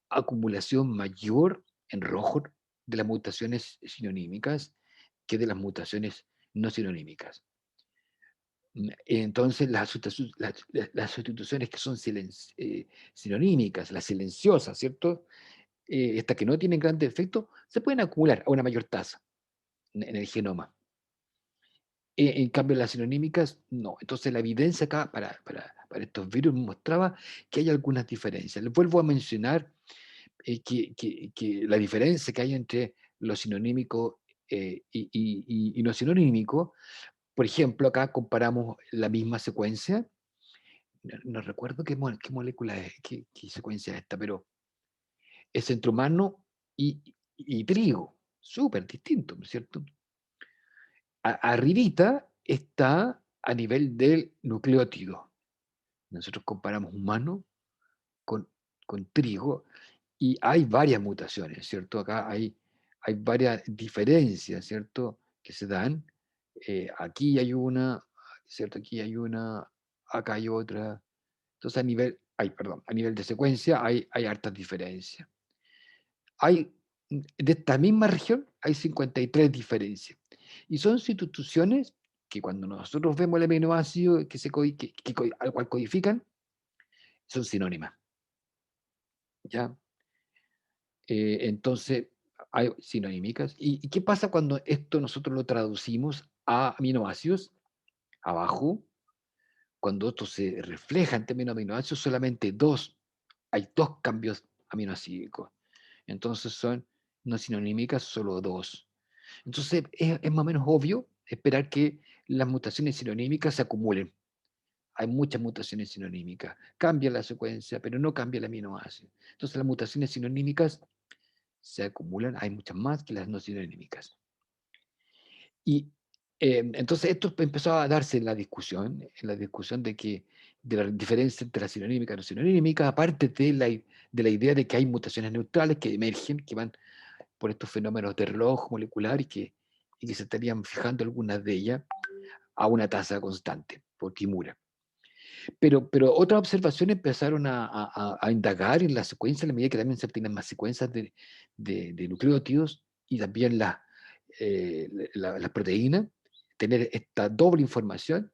S1: acumulación mayor en rojo de las mutaciones sinonímicas que de las mutaciones no sinonímicas. Entonces, las sustituciones que son sinonímicas, las silenciosas, ¿cierto? Estas que no tienen grandes efectos, se pueden acumular a una mayor tasa en el genoma. En cambio, las sinonímicas, no. Entonces, la evidencia acá para estos virus mostraba que hay algunas diferencias. Les vuelvo a mencionar que la diferencia que hay entre lo sinonímico y no sinonímico. Por ejemplo, acá comparamos la misma secuencia. No recuerdo qué molécula es, qué secuencia es esta, pero es entre humano y trigo. Súper distinto, ¿no es cierto? Arribita está a nivel del nucleótido. Nosotros comparamos humano con, con trigo y hay varias mutaciones, ¿cierto? Acá hay varias diferencias, ¿cierto? Que se dan. Aquí hay una, ¿cierto? Aquí hay una, acá hay otra. Entonces a nivel de secuencia hay hartas diferencias. De esta misma región hay 53 diferencias. Y son sustituciones que cuando nosotros vemos el aminoácido al cual codifican, son sinónimas. ¿Ya? Entonces, hay sinonímicas. ¿Y qué pasa cuando esto nosotros lo traducimos a aminoácidos? Abajo, cuando esto se refleja en términos de aminoácidos, hay dos cambios aminoácidos. Entonces son no sinonímicas, solo dos. Entonces es más o menos obvio esperar que las mutaciones sinonímicas se acumulen. Hay muchas mutaciones sinonímicas. Cambia la secuencia, pero no cambia el aminoácido. Entonces las mutaciones sinonímicas se acumulan, hay muchas más que las no sinonímicas. Y entonces esto empezó a darse en la discusión de la diferencia entre la sinonímica y no sinonímica, aparte de la idea de que hay mutaciones neutrales que emergen, que van por estos fenómenos de reloj molecular y que se estarían fijando algunas de ellas a una tasa constante por Kimura. Pero otras observaciones empezaron a indagar en la secuencia, a la medida que también se obtienen más secuencias de nucleótidos y también las proteínas, tener esta doble información,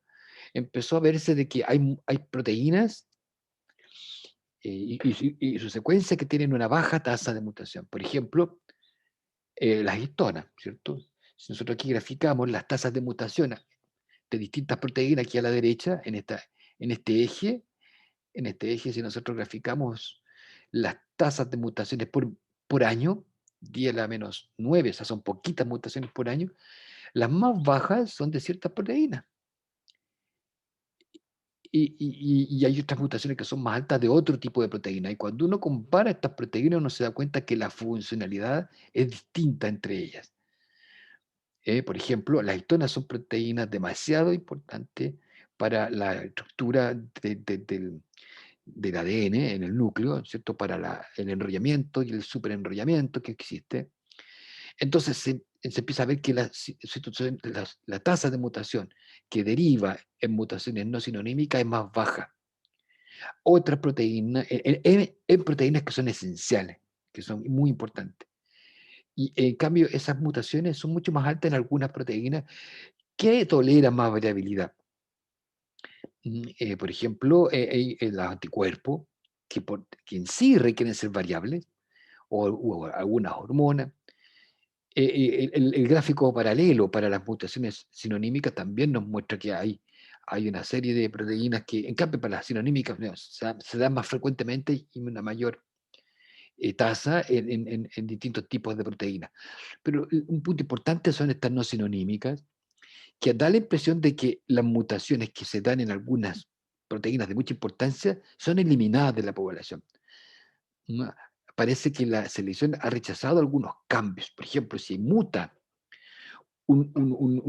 S1: empezó a verse de que hay proteínas y su secuencia que tienen una baja tasa de mutación. Por ejemplo, las histonas, ¿cierto? Si nosotros aquí graficamos las tasas de mutación de distintas proteínas aquí a la derecha, en este eje, si nosotros graficamos las tasas de mutaciones por año, 10 a la menos 9, o sea, son poquitas mutaciones por año, las más bajas son de ciertas proteínas. Y hay otras mutaciones que son más altas de otro tipo de proteína. Y cuando uno compara estas proteínas, uno se da cuenta que la funcionalidad es distinta entre ellas. Por ejemplo, las histonas son proteínas demasiado importantes para la estructura del ADN en el núcleo, ¿cierto? Para el enrollamiento y el superenrollamiento que existe. Entonces se empieza a ver que la tasa de mutación que deriva en mutaciones no sinonímicas es más baja. Otras proteínas, en proteínas que son esenciales, que son muy importantes. Y en cambio, esas mutaciones son mucho más altas en algunas proteínas que toleran más variabilidad. Por ejemplo, los anticuerpos, que en sí requieren ser variables, o algunas hormonas. El gráfico paralelo para las mutaciones sinonímicas también nos muestra que hay una serie de proteínas que, en cambio, para las sinonímicas no, se dan más frecuentemente y una mayor tasa en distintos tipos de proteínas. Pero un punto importante son estas no sinonímicas, que da la impresión de que las mutaciones que se dan en algunas proteínas de mucha importancia son eliminadas de la población. ¿No? Parece que la selección ha rechazado algunos cambios. Por ejemplo, si muta un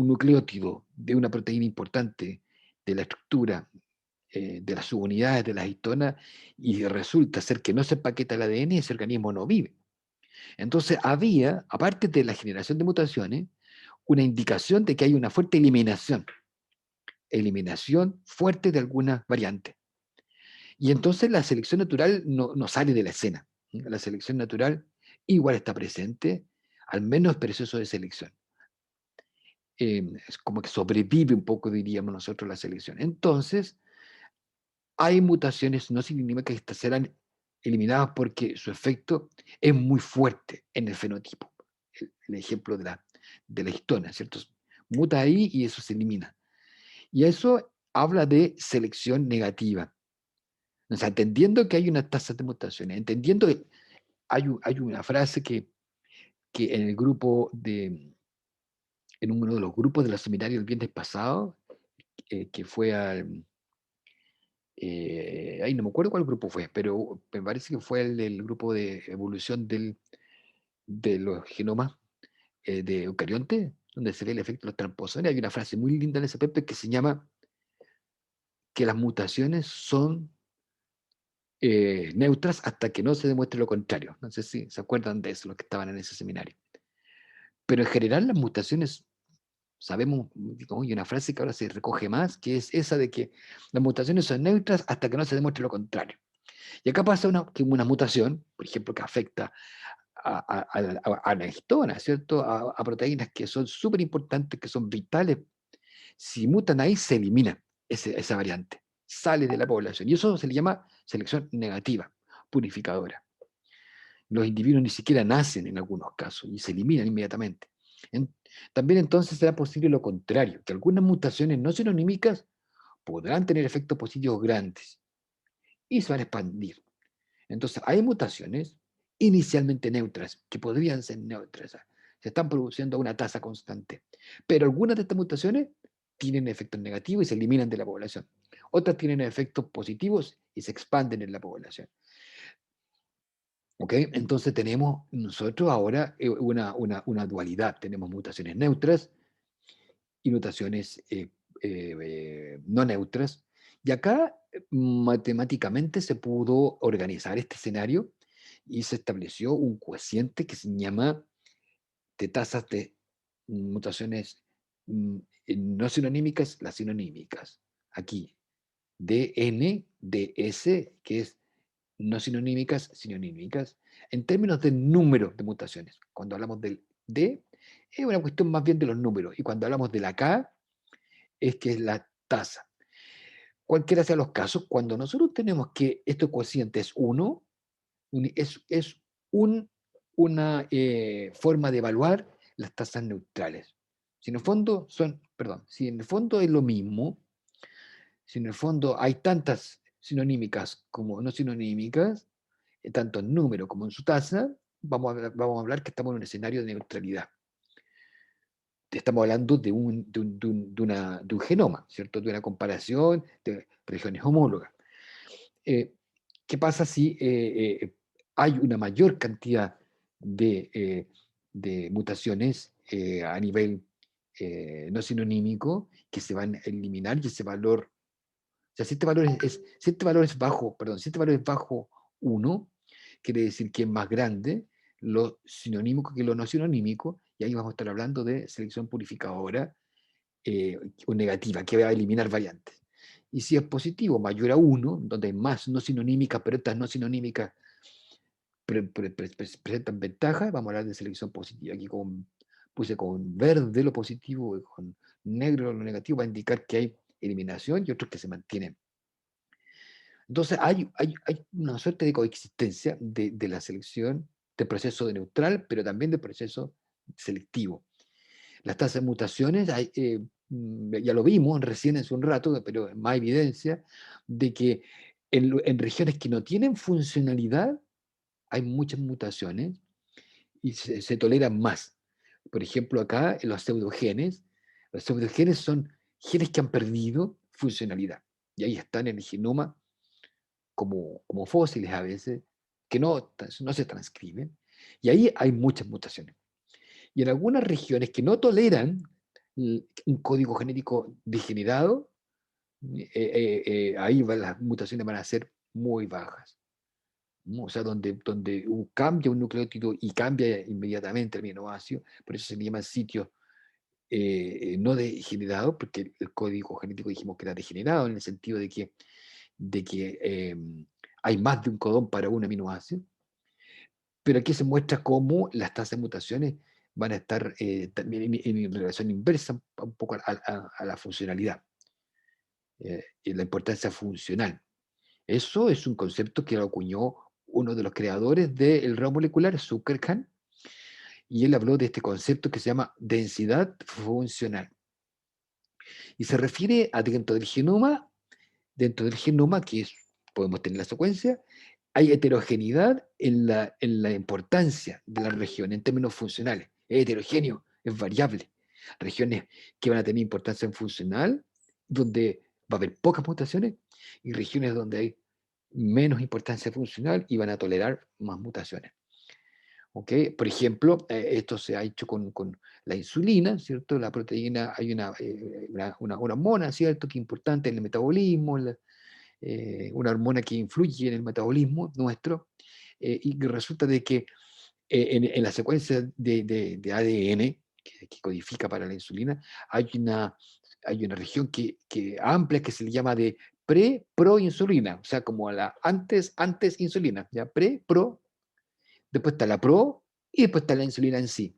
S1: nucleótido de una proteína importante de la estructura de las subunidades de las histonas y resulta ser que no se empaqueta el ADN, ese organismo no vive. Entonces había, aparte de la generación de mutaciones, una indicación de que hay una fuerte eliminación fuerte de algunas variantes. Y entonces la selección natural no sale de la escena. La selección natural igual está presente, al menos el proceso de selección. Es como que sobrevive un poco, diríamos nosotros, la selección. Entonces, hay mutaciones no significa que serán eliminadas porque su efecto es muy fuerte en el fenotipo. El ejemplo de la histona, ¿cierto? Muta ahí y eso se elimina. Y eso habla de selección negativa. O sea, entendiendo que hay una tasa de mutaciones, entendiendo que hay una frase que en el grupo en uno de los grupos de la seminario el viernes pasado, que fue ahí no me acuerdo cuál grupo fue, pero me parece que fue el del grupo de evolución de los genomas de eucarionte, donde se ve el efecto de los transposones. Hay una frase muy linda en ese paper que se llama que las mutaciones son neutras hasta que no se demuestre lo contrario. No sé si se acuerdan de eso, los que estaban en ese seminario. Pero en general las mutaciones, sabemos, digo, hay una frase que ahora se recoge más, que es esa de que las mutaciones son neutras hasta que no se demuestre lo contrario. Y acá pasa una mutación, por ejemplo, que afecta a la histona, ¿cierto? A proteínas que son súper importantes, que son vitales. Si mutan ahí, se elimina esa variante, sale de la población. Y eso se le llama selección negativa, purificadora. Los individuos ni siquiera nacen en algunos casos y se eliminan inmediatamente. En- También entonces será posible lo contrario, que algunas mutaciones no sinonímicas podrán tener efectos positivos grandes y se van a expandir. Entonces, hay mutaciones inicialmente neutras, que podrían ser neutras, se están produciendo a una tasa constante, pero algunas de estas mutaciones tienen efectos negativos y se eliminan de la población. Otras tienen efectos positivos y se expanden en la población. ¿Ok? Entonces tenemos nosotros ahora una dualidad. Tenemos mutaciones neutras y mutaciones no neutras. Y acá matemáticamente se pudo organizar este escenario y se estableció un cociente que se llama de tasas de mutaciones no sinonímicas, las sinonímicas. Aquí, DN, DS, que es no sinonímicas, sinonímicas, en términos de número de mutaciones. Cuando hablamos del D, es una cuestión más bien de los números. Y cuando hablamos de la K, es que es la tasa. Cualquiera sea los casos, cuando nosotros tenemos que este cociente es 1, es un, una forma de evaluar las tasas neutrales. Si en el fondo si en el fondo es lo mismo, si en el fondo hay tantas sinonímicas como no sinonímicas, tanto en número como en su tasa, vamos a hablar que estamos en un escenario de neutralidad. Estamos hablando de un genoma, ¿cierto? De una comparación de regiones homólogas. Eh, ¿Qué pasa si hay una mayor cantidad de mutaciones a nivel no sinonímico que se van a eliminar y ese valor, o sea, si este valor es bajo, perdón, si este valor es bajo 1, quiere decir que es más grande lo sinonímico que lo no sinonímico, y ahí vamos a estar hablando de selección purificadora o negativa, que va a eliminar variantes. Y si es positivo, mayor a 1, donde hay más no sinonímicas, pero estas no sinonímicas presentan ventaja, vamos a hablar de selección positiva. Aquí puse con verde lo positivo y con negro lo negativo, va a indicar que hay eliminación y otros que se mantienen. Entonces hay una suerte de coexistencia de la selección, del proceso de neutral, pero también del proceso selectivo. Las tasas de mutaciones, ya lo vimos recién hace un rato, pero más evidencia de que en regiones que no tienen funcionalidad hay muchas mutaciones y se toleran más. Por ejemplo, acá en los pseudogenes son genes que han perdido funcionalidad y ahí están en el genoma como fósiles a veces, que no se transcriben, y ahí hay muchas mutaciones. Y en algunas regiones que no toleran un código genético degenerado, ahí las mutaciones van a ser muy bajas. ¿No? O sea, donde cambia un nucleótido y cambia inmediatamente el aminoácido, por eso se le llaman sitios no degenerados, porque el código genético dijimos que era degenerado en el sentido de que hay más de un codón para un aminoácido, pero aquí se muestra cómo las tasas de mutaciones van a estar también en relación inversa un poco a la funcionalidad y la importancia funcional. Eso es un concepto que lo acuñó uno de los creadores del ramo molecular, Zuckerman, y él habló de este concepto que se llama densidad funcional. Y se refiere a dentro del genoma, podemos tener la secuencia, hay heterogeneidad en la importancia de la región en términos funcionales. Es heterogéneo, es variable. Regiones que van a tener importancia en funcional, donde va a haber pocas mutaciones, y regiones donde hay menos importancia funcional y van a tolerar más mutaciones. ¿Ok? Por ejemplo, esto se ha hecho con la insulina, ¿cierto? La proteína, hay una hormona, ¿cierto? Que es importante en el metabolismo, una hormona que influye en el metabolismo nuestro, y que resulta de que en la secuencia de ADN que codifica para la insulina, hay una región amplia que se le llama de pre-proinsulina, o sea, como la antes insulina, ya pre-pro, después está la pro y después está la insulina en sí.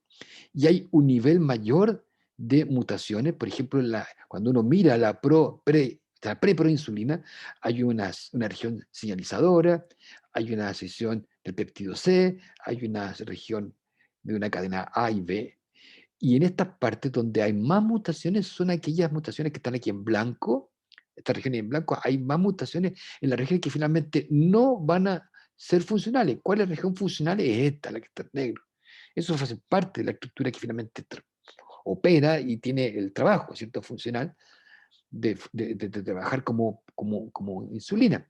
S1: Y hay un nivel mayor de mutaciones, por ejemplo, cuando uno mira la pre-proinsulina, hay una región señalizadora, hay una sección del péptido C, hay una región de una cadena A y B, y en estas partes donde hay más mutaciones son aquellas mutaciones que están aquí en blanco, esta región en blanco, hay más mutaciones en las regiones que finalmente no van a ser funcionales. ¿Cuál es la región funcional? Es esta, la que está en negro. Eso hace parte de la estructura que finalmente opera y tiene el trabajo, ¿cierto? Funcional de trabajar como insulina.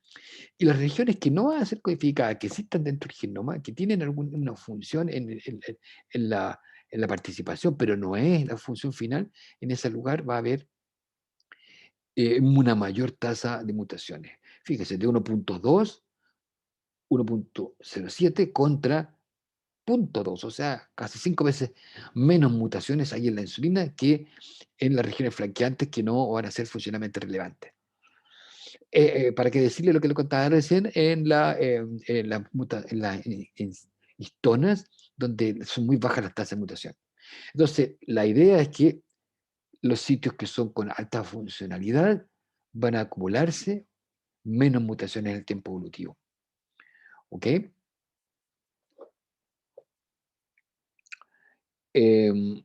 S1: Y las regiones que no van a ser codificadas, que existan dentro del genoma, que tienen alguna función en la participación, pero no es la función final, en ese lugar va a haber una mayor tasa de mutaciones. Fíjese, de 1.2, 1.07 contra 0.2, o sea, casi 5 veces menos mutaciones hay en la insulina que en las regiones flanqueantes que no van a ser funcionalmente relevantes. Para qué decirle lo que le contaba recién en histonas, donde son muy bajas las tasas de mutación. Entonces, la idea es que los sitios que son con alta funcionalidad van a acumularse menos mutaciones en el tiempo evolutivo. ¿Ok? Eh,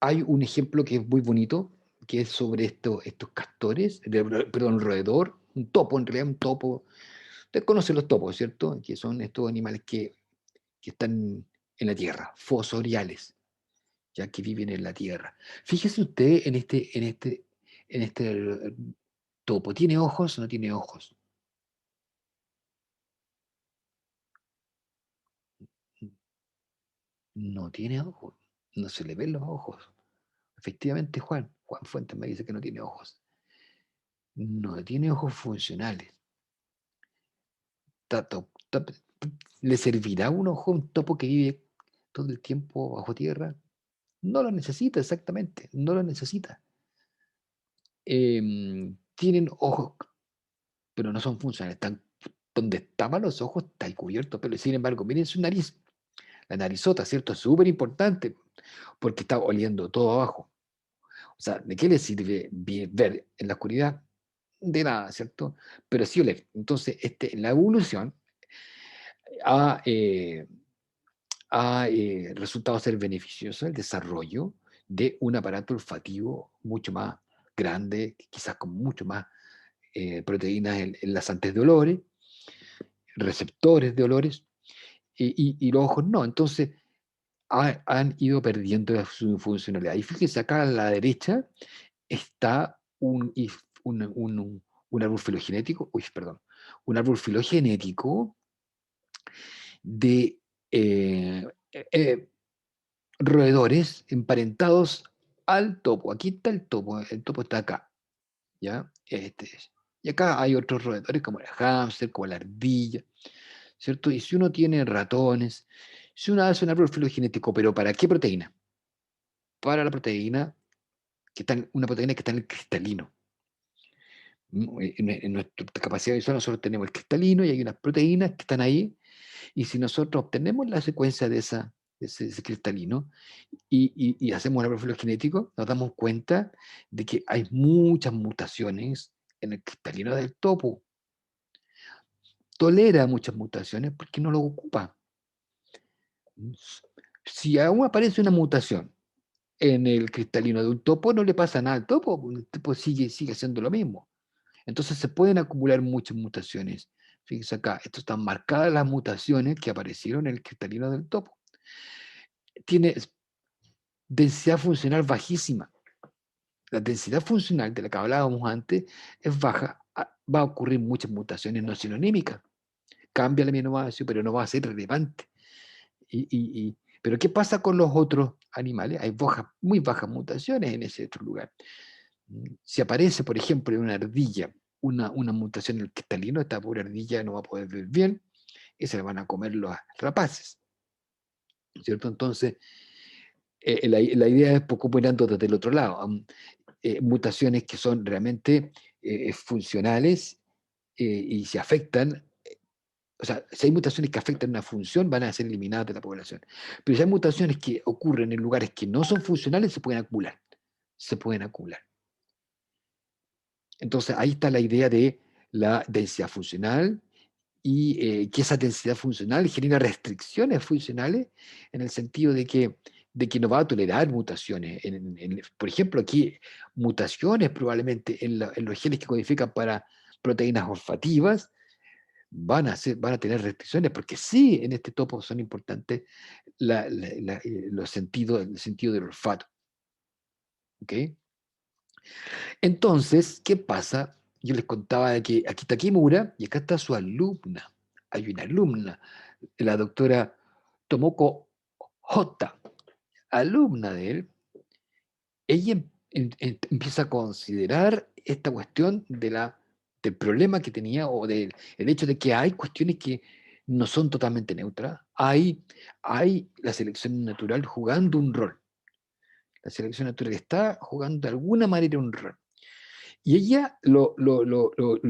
S1: Hay un ejemplo que es muy bonito, que es sobre estos castores, perdón, un roedor, un topo, en realidad un topo, Usted conoce los topos, ¿cierto? Que son estos animales que están en la tierra, fosoriales, ya que viven en la tierra. Fíjese usted en este topo. ¿Tiene ojos o no tiene ojos? No tiene ojos. No se le ven los ojos. Efectivamente, Juan Fuentes me dice que no tiene ojos. No tiene ojos funcionales. ¿Le servirá un ojo a un topo que vive todo el tiempo bajo tierra? No lo necesita, exactamente. No lo necesita. Tienen ojos, pero no son funcionales. Están, donde estaban los ojos está ahí cubierto, pero sin embargo, miren su nariz. La narizota, ¿cierto? Es súper importante porque está oliendo todo abajo. O sea, ¿de qué le sirve ver en la oscuridad? De nada, ¿cierto? Pero sí oler. Entonces, la evolución ha, resultado ser beneficioso el desarrollo de un aparato olfativo mucho más grande, quizás con mucho más proteínas en las antes de olores, receptores de olores, y los ojos no. Entonces, han ido perdiendo su funcionalidad. Y fíjense, acá a la derecha está un árbol filogenético, un árbol filogenético de eh, eh, roedores emparentados al topo. Aquí está el topo está acá, ¿ya? Y acá hay otros roedores como el hámster, como la ardilla, ¿cierto? Y si uno tiene ratones, si uno hace un árbol filogenético, ¿pero para qué proteína? Para la proteína una proteína que está en el cristalino. En nuestra capacidad visual nosotros tenemos el cristalino y hay unas proteínas que están ahí, y si nosotros obtenemos la secuencia de ese cristalino y hacemos un árbol filogenético, nos damos cuenta de que hay muchas mutaciones en el cristalino del topo. Tolera muchas mutaciones porque no lo ocupa. Si aún aparece una mutación en el cristalino de un topo, no le pasa nada al topo, el topo sigue haciendo lo mismo. Entonces se pueden acumular muchas mutaciones. Fíjense acá, esto están marcadas las mutaciones que aparecieron en el cristalino del topo. Tiene densidad funcional bajísima. La densidad funcional de la que hablábamos antes es baja. Va a ocurrir muchas mutaciones no sinonímicas. Cambia el aminoácido, pero no va a ser relevante. Pero ¿qué pasa con los otros animales? Hay muy bajas mutaciones en ese otro lugar. Si aparece, por ejemplo, en una ardilla una mutación en el cristalino, esta pobre ardilla no va a poder ver bien y se la van a comer los rapaces, ¿cierto? Entonces, la idea es poco mirando desde el otro lado. Mutaciones que son realmente funcionales y se afectan. O sea, si hay mutaciones que afectan una función, van a ser eliminadas de la población. Pero si hay mutaciones que ocurren en lugares que no son funcionales, se pueden acumular. Se pueden acumular. Entonces, ahí está la idea de la densidad funcional y que esa densidad funcional genera restricciones funcionales en el sentido de que no va a tolerar mutaciones. Por ejemplo, aquí mutaciones probablemente en los genes que codifican para proteínas olfativas van a tener restricciones, porque sí, en este topo son importantes los sentidos, el sentido del olfato. ¿Ok? Entonces, ¿qué pasa? Yo les contaba de que aquí está Kimura y acá está su alumna. Hay una alumna, la doctora Tomoko Hota, alumna de él. Ella empieza a considerar esta cuestión del problema que tenía o del el hecho de que hay cuestiones que no son totalmente neutras. Hay la selección natural jugando un rol. La selección natural está jugando de alguna manera un rol. Y ella lo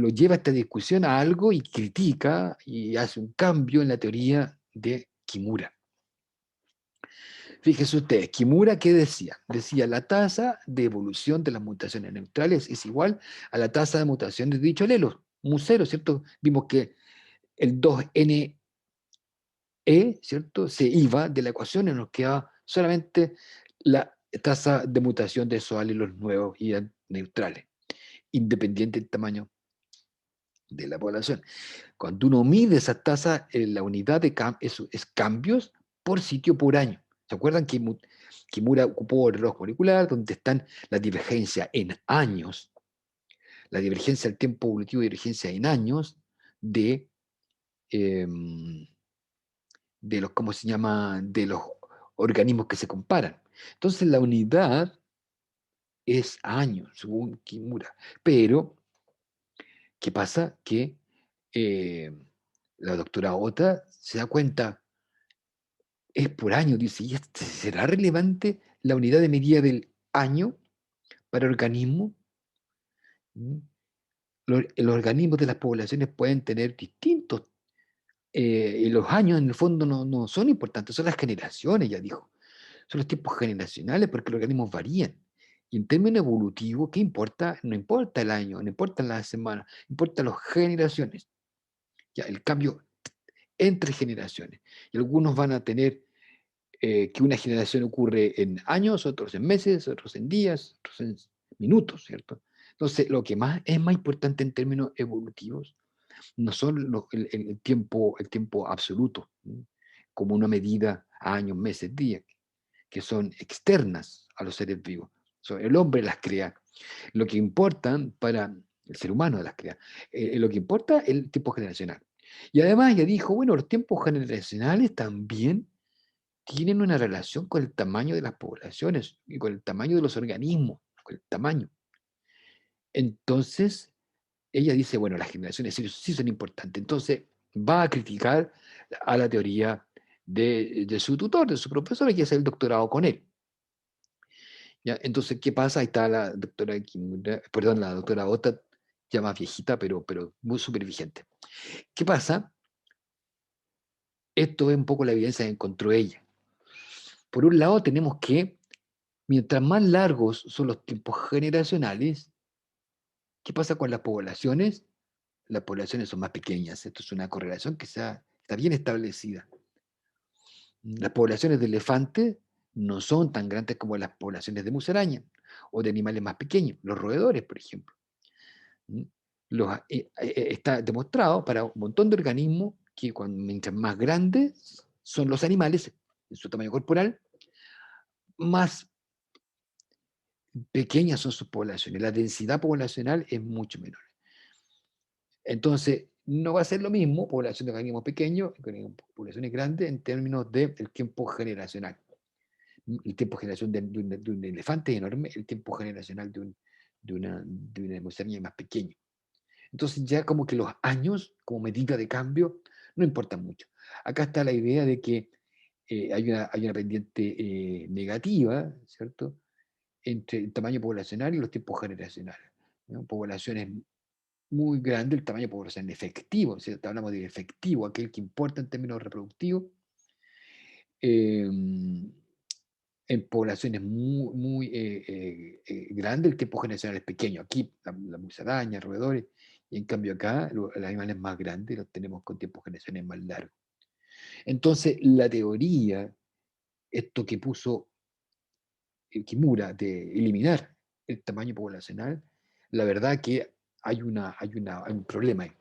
S1: lleva esta discusión a algo y critica y hace un cambio en la teoría de Kimura. Fíjese usted, Kimura, ¿qué decía? Decía, la tasa de evolución de las mutaciones neutrales es igual a la tasa de mutación de dicho alelo, un cero, ¿cierto? Vimos que el 2NE, ¿cierto? Se iba de la ecuación y nos quedaba solamente la tasa de mutación de esos alelos nuevos y neutrales, independiente del tamaño de la población. Cuando uno mide esas tasas, la unidad de es cambios por sitio por año. ¿Se acuerdan que Kimura ocupó el reloj molecular, donde están la divergencia en años, la divergencia del tiempo evolutivo y divergencia en años de, em, de los, ¿cómo se llama?, de los organismos que se comparan. Entonces la unidad es años, según Kimura. Pero, ¿qué pasa? Que eh, la doctora Ota se da cuenta, es por año, dice, ¿y será relevante la unidad de medida del año para el organismo? ¿Mm? Los organismos de las poblaciones pueden tener distintos, y los años en el fondo no son importantes, son las generaciones, ya dijo. Son los tiempos generacionales porque los organismos varían. Y en términos evolutivos, ¿qué importa? No importa el año, no importa las semanas, importa las generaciones. Ya, el cambio entre generaciones. Y algunos van a tener que una generación ocurre en años, otros en meses, otros en días, otros en minutos, ¿cierto? Entonces, lo que más es más importante en términos evolutivos no son el tiempo absoluto, ¿sí?, como una medida a años, meses, días, que son externas a los seres vivos. El hombre las crea. Lo que importa para el ser humano las crea. Lo que importa es el tiempo generacional. Y además ella dijo, bueno, los tiempos generacionales también tienen una relación con el tamaño de las poblaciones y con el tamaño de los organismos, con el tamaño. Entonces, ella dice, bueno, las generaciones sí son importantes. Entonces, va a criticar a la teoría de su tutor, de su profesor, que es el doctorado con él. ¿Ya? Entonces, ¿qué pasa? Ahí está la doctora Kimura, perdón, la doctora Ota, ya más viejita, pero muy súper vigente. ¿Qué pasa? Esto es un poco la evidencia que encontró ella. Por un lado, tenemos que, mientras más largos son los tiempos generacionales, ¿qué pasa con las poblaciones? Las poblaciones son más pequeñas. Esto es una correlación que está bien establecida. Las poblaciones de elefantes no son tan grandes como las poblaciones de musaraña o de animales más pequeños, los roedores, por ejemplo. ¿Mm? Está demostrado para un montón de organismos que mientras más grandes son los animales en su tamaño corporal, más pequeñas son sus poblaciones. La densidad poblacional es mucho menor. Entonces, no va a ser lo mismo población de organismos pequeños que poblaciones grandes en términos del tiempo generacional. El tiempo generacional de un elefante es enorme, el tiempo generacional de una musaraña es más pequeño. Entonces ya como que los años como medida de cambio no importan mucho. Acá está la idea de que hay una pendiente negativa, ¿cierto?, entre el tamaño poblacional y los tiempos generacionales, ¿no? Poblaciones muy grandes, el tamaño poblacional efectivo, si hablamos de efectivo, aquel que importa en términos reproductivos, eh, en poblaciones muy grandes, el tiempo generacional es pequeño. Aquí la musaraña, roedores, y en cambio acá los animales más grandes los tenemos con tiempos generacionales más largos. Entonces, la teoría, esto que puso Kimura, de eliminar el tamaño poblacional, la verdad que hay un problema ahí.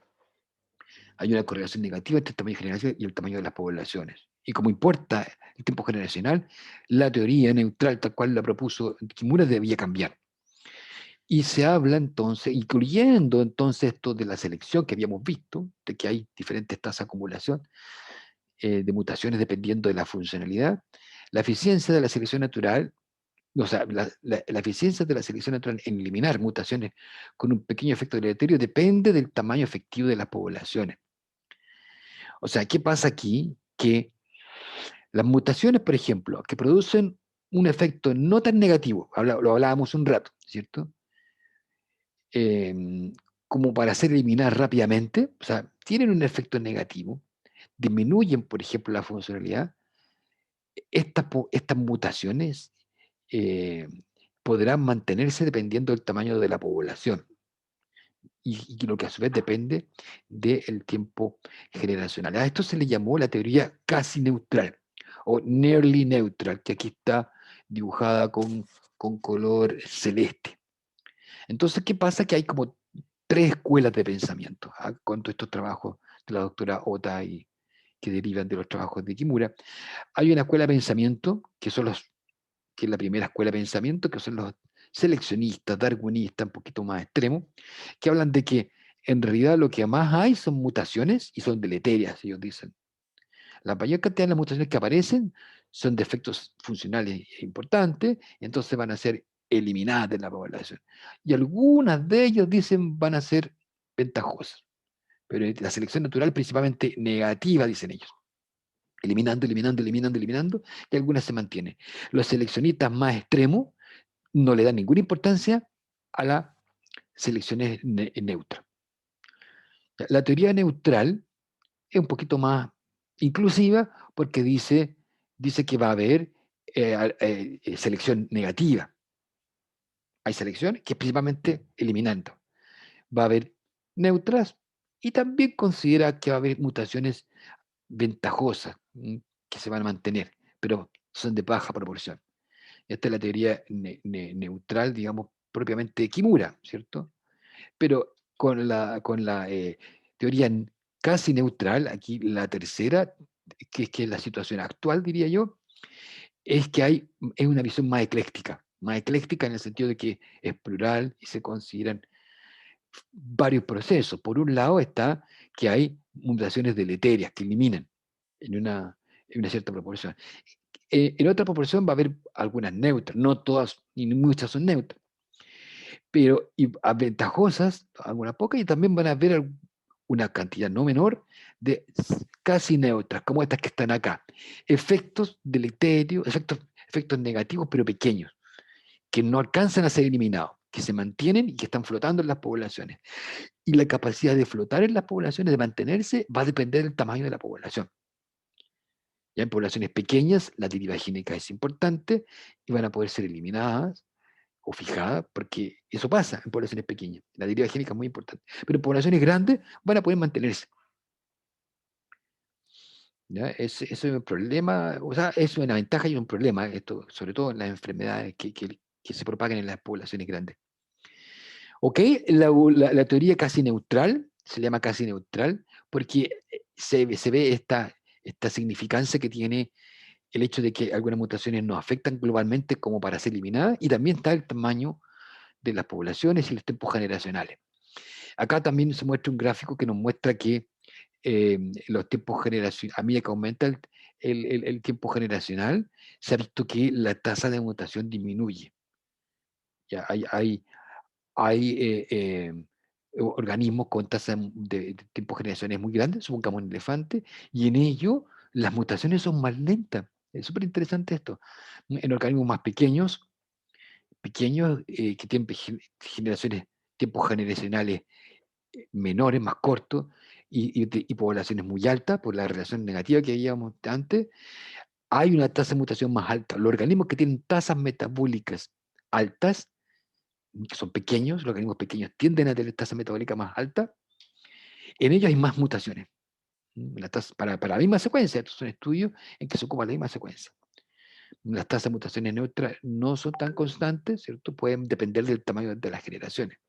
S1: Hay una correlación negativa entre el tamaño generacional y el tamaño de las poblaciones. Y como importa el tiempo generacional, la teoría neutral, tal cual la propuso Kimura, debía cambiar. Y se habla entonces, incluyendo entonces esto de la selección que habíamos visto, de que hay diferentes tasas de acumulación de mutaciones dependiendo de la funcionalidad, la eficiencia de la selección natural, o sea, la eficiencia de la selección natural en eliminar mutaciones con un pequeño efecto deleterio depende del tamaño efectivo de las poblaciones. O sea, ¿qué pasa aquí? Que las mutaciones, por ejemplo, que producen un efecto no tan negativo, lo hablábamos un rato, ¿cierto? Em, como para hacer eliminar rápidamente, o sea, tienen un efecto negativo, disminuyen, por ejemplo, la funcionalidad, estas mutaciones eh, podrán mantenerse dependiendo del tamaño de la población y lo que a su vez depende del tiempo generacional. A esto se le llamó la teoría casi neutral o nearly neutral, que aquí está dibujada con color celeste. Entonces, ¿qué pasa? Que hay como tres escuelas de pensamiento, con todos estos trabajos de la doctora Ota y que derivan de los trabajos de Kimura. Hay una escuela de pensamiento, que es la primera escuela de pensamiento, que son los seleccionistas, darwinistas, un poquito más extremos, que hablan de que en realidad lo que más hay son mutaciones y son deleterias, ellos dicen. La mayor cantidad de las mutaciones que aparecen son defectos funcionales importantes, y entonces van a ser eliminadas de la población. Y algunas de ellos dicen van a ser ventajosas, pero la selección natural principalmente negativa, dicen ellos. Eliminando, eliminando, eliminando, eliminando, y algunas se mantienen. Los seleccionistas más extremos no le dan ninguna importancia a las selecciones neutras. La teoría neutral es un poquito más inclusiva porque dice que va a haber selección negativa. Hay selección que es principalmente eliminando. Va a haber neutras y también considera que va a haber mutaciones ventajosas que se van a mantener, pero son de baja proporción. Esta es la teoría neutral, digamos, propiamente de Kimura, ¿cierto? Pero con la teoría casi neutral, aquí la tercera, que es la situación actual, diría yo, es que es una visión más ecléctica en el sentido de que es plural y se consideran varios procesos. Por un lado está que hay mutaciones deleterias que eliminan en una cierta proporción. En otra proporción va a haber algunas neutras, no todas ni muchas son neutras, pero ventajosas, algunas pocas, y también van a haber una cantidad no menor de casi neutras, como estas que están acá. Efectos deleterios, efectos negativos, pero pequeños, que no alcanzan a ser eliminados, que se mantienen y que están flotando en las poblaciones. Y la capacidad de flotar en las poblaciones, de mantenerse, va a depender del tamaño de la población. Ya en poblaciones pequeñas, la deriva génica es importante y van a poder ser eliminadas o fijadas, porque eso pasa en poblaciones pequeñas. La deriva génica es muy importante. Pero en poblaciones grandes van a poder mantenerse. ¿Ya? Es un problema, o sea, es una ventaja y un problema, esto, sobre todo en las enfermedades que se propagan en las poblaciones grandes. ¿Ok? La teoría casi neutral, se llama casi neutral, porque se ve esta significancia que tiene el hecho de que algunas mutaciones nos afectan globalmente como para ser eliminadas, y también está el tamaño de las poblaciones y los tiempos generacionales. Acá también se muestra un gráfico que nos muestra que los tiempos generacionales, a medida que aumenta el tiempo generacional, se ha visto que la tasa de mutación disminuye. Ya hay organismos con tasa de tiempo generacionales muy grandes, supongamos un elefante, y en ello las mutaciones son más lentas. Es súper interesante esto. En organismos más pequeños que tienen tiempos generacionales menores, más cortos, y poblaciones muy altas, por la relación negativa que veíamos antes, hay una tasa de mutación más alta. Los organismos que tienen tasas metabólicas altas, que son pequeños, los organismos pequeños tienden a tener tasa metabólica más alta, en ellos hay más mutaciones. Para la misma secuencia, estos son estudios en que se ocupa la misma secuencia. Las tasas de mutaciones neutras no son tan constantes, ¿cierto? Pueden depender del tamaño de las generaciones.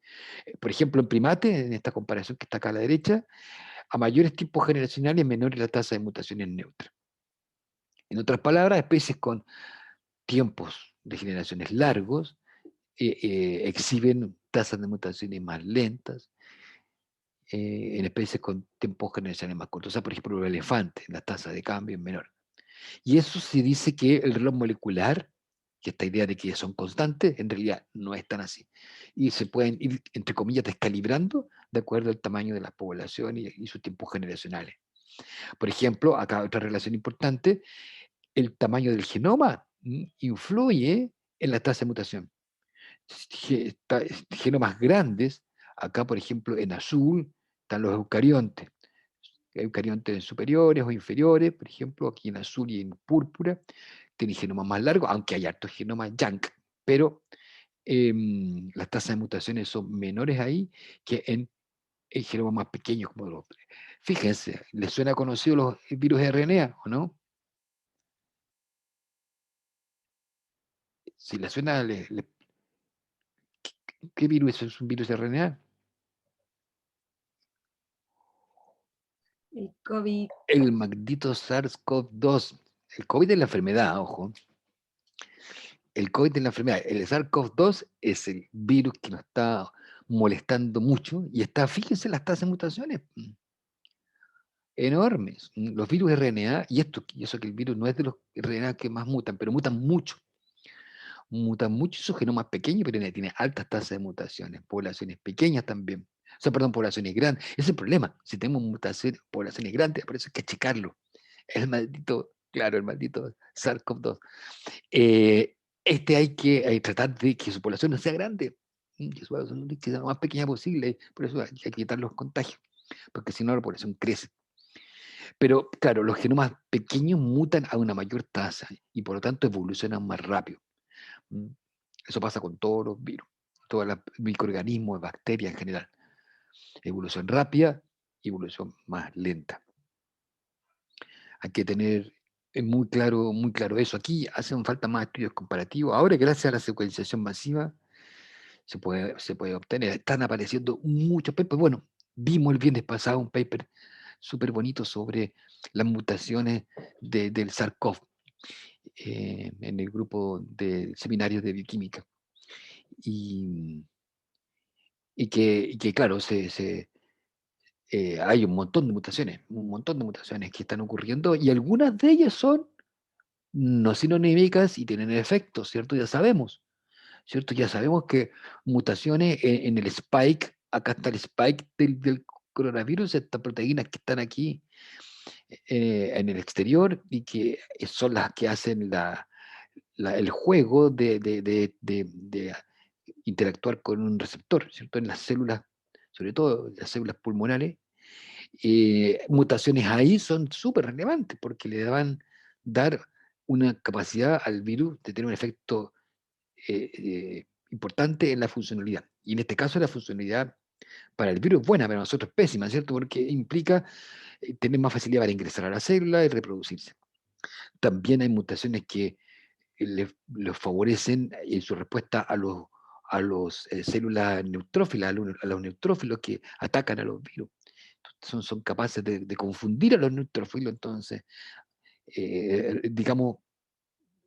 S1: Por ejemplo, en primates, en esta comparación que está acá a la derecha, a mayores tipos generacionales, menor es la tasa de mutaciones neutras. En otras palabras, especies con tiempos de generaciones largos exhiben tasas de mutaciones más lentas en especies con tiempos generacionales más cortos. O sea, por ejemplo, los elefantes, la tasa de cambio es menor. Y eso se dice que el reloj molecular, que esta idea de que son constantes, en realidad no es tan así. Y se pueden ir, entre comillas, descalibrando de acuerdo al tamaño de la población y sus tiempos generacionales. Por ejemplo, acá otra relación importante, el tamaño del genoma influye en la tasa de mutación. Genomas grandes, acá por ejemplo en azul están los eucariontes. Eucariontes superiores o inferiores, por ejemplo, aquí en azul y en púrpura, tienen genomas más largos, aunque hay hartos genomas Jank, pero las tasas de mutaciones son menores ahí que en genomas más pequeños. Fíjense, ¿les suena conocido los virus de RNA o no? Si les suena, ¿qué virus es un virus de RNA?
S2: El COVID.
S1: El maldito SARS-CoV-2. El COVID es la enfermedad, ojo. El COVID es la enfermedad. El SARS-CoV-2 es el virus que nos está molestando mucho y está, fíjense las tasas de mutaciones enormes. Los virus RNA, y eso que el virus no es de los RNA que más mutan, pero mutan mucho, su genoma es pequeño, pero tiene altas tasas de mutaciones, poblaciones pequeñas también. O sea, perdón, poblaciones grandes. Ese es el problema. Si tenemos mutaciones, poblaciones grandes, por eso hay que checarlo. El maldito, claro, el maldito SARS-CoV-2. Hay que tratar de que su población no sea grande, que su población sea lo más pequeña posible, por eso hay que evitar los contagios, porque si no la población crece. Pero claro, los genomas pequeños mutan a una mayor tasa y por lo tanto evolucionan más rápido. ¿Mm? Eso pasa con todos los virus, todos los microorganismos, bacterias en general. Evolución rápida, evolución más lenta. Hay que tener muy claro eso. Aquí hacen falta más estudios comparativos. Ahora, gracias a la secuenciación masiva, se puede obtener. Están apareciendo muchos papers. Bueno, vimos el viernes pasado un paper súper bonito sobre las mutaciones del SARS-CoV en el grupo de seminarios de bioquímica. Y, y que claro, hay un montón de mutaciones que están ocurriendo y algunas de ellas son no sinónicas y tienen efectos, ¿cierto? Ya sabemos, ¿cierto? Ya sabemos que mutaciones en el spike, acá está el spike del coronavirus, estas proteínas que están aquí en el exterior y que son las que hacen el juego de interactuar con un receptor, ¿cierto? En las células, sobre todo las células pulmonares, mutaciones ahí son súper relevantes porque le van a dar una capacidad al virus de tener un efecto importante en la funcionalidad. Y en este caso la funcionalidad para el virus es buena, para nosotros es pésima, ¿cierto? Porque implica tener más facilidad para ingresar a la célula y reproducirse. También hay mutaciones que les favorecen en su respuesta a los células neutrófilas, a los neutrófilos que atacan a los virus. Son capaces de confundir a los neutrófilos, entonces, digamos,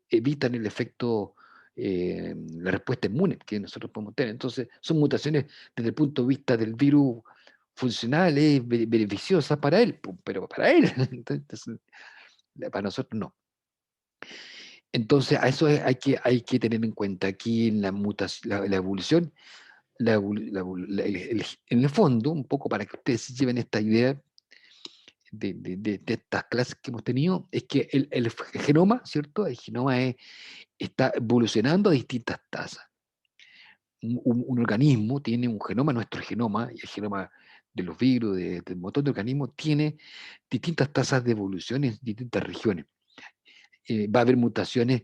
S1: evitan el efecto, la respuesta inmune que nosotros podemos tener. Entonces, son mutaciones desde el punto de vista del virus funcionales, beneficiosas para él, pero para él, entonces, para nosotros no. Entonces, a eso hay que tener en cuenta aquí en la mutación, la evolución, en el fondo, un poco para que ustedes se lleven esta idea de estas clases que hemos tenido, es que el genoma, ¿cierto? El genoma está evolucionando a distintas tasas. Un organismo tiene un genoma, nuestro genoma, y el genoma de los virus, del montón de organismos, tiene distintas tasas de evolución en distintas regiones. Va a haber mutaciones,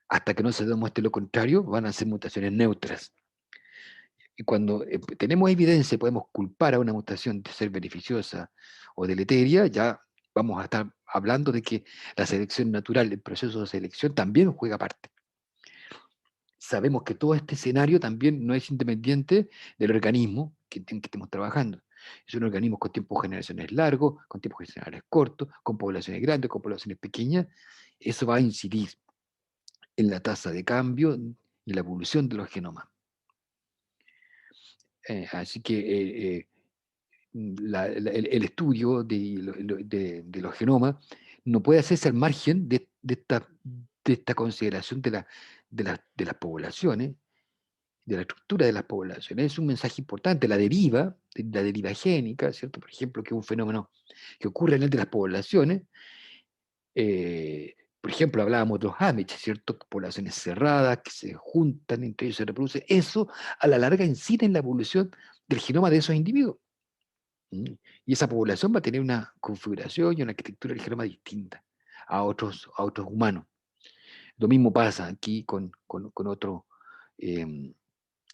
S1: hasta que no se demuestre lo contrario, van a ser mutaciones neutras. Y cuando tenemos evidencia, podemos culpar a una mutación de ser beneficiosa o deleteria, ya vamos a estar hablando de que la selección natural, el proceso de selección también juega parte. Sabemos que todo este escenario también no es independiente del organismo en que estemos trabajando. Son organismos con tiempos generacionales largos, con tiempos generacionales cortos, con poblaciones grandes, con poblaciones pequeñas. Eso va a incidir en la tasa de cambio y la evolución de los genomas. Así que el estudio de los genomas no puede hacerse al margen de esta consideración de las poblaciones, de la estructura de las poblaciones. Es un mensaje importante. La deriva génica, ¿cierto? Por ejemplo, que es un fenómeno que ocurre en el de las poblaciones. Por ejemplo, hablábamos de los Amish, ¿cierto? Poblaciones cerradas que se juntan, entre ellos se reproducen. Eso, a la larga, incide en la evolución del genoma de esos individuos. ¿Mm? Y esa población va a tener una configuración y una arquitectura del genoma distinta a otros humanos. Lo mismo pasa aquí con otros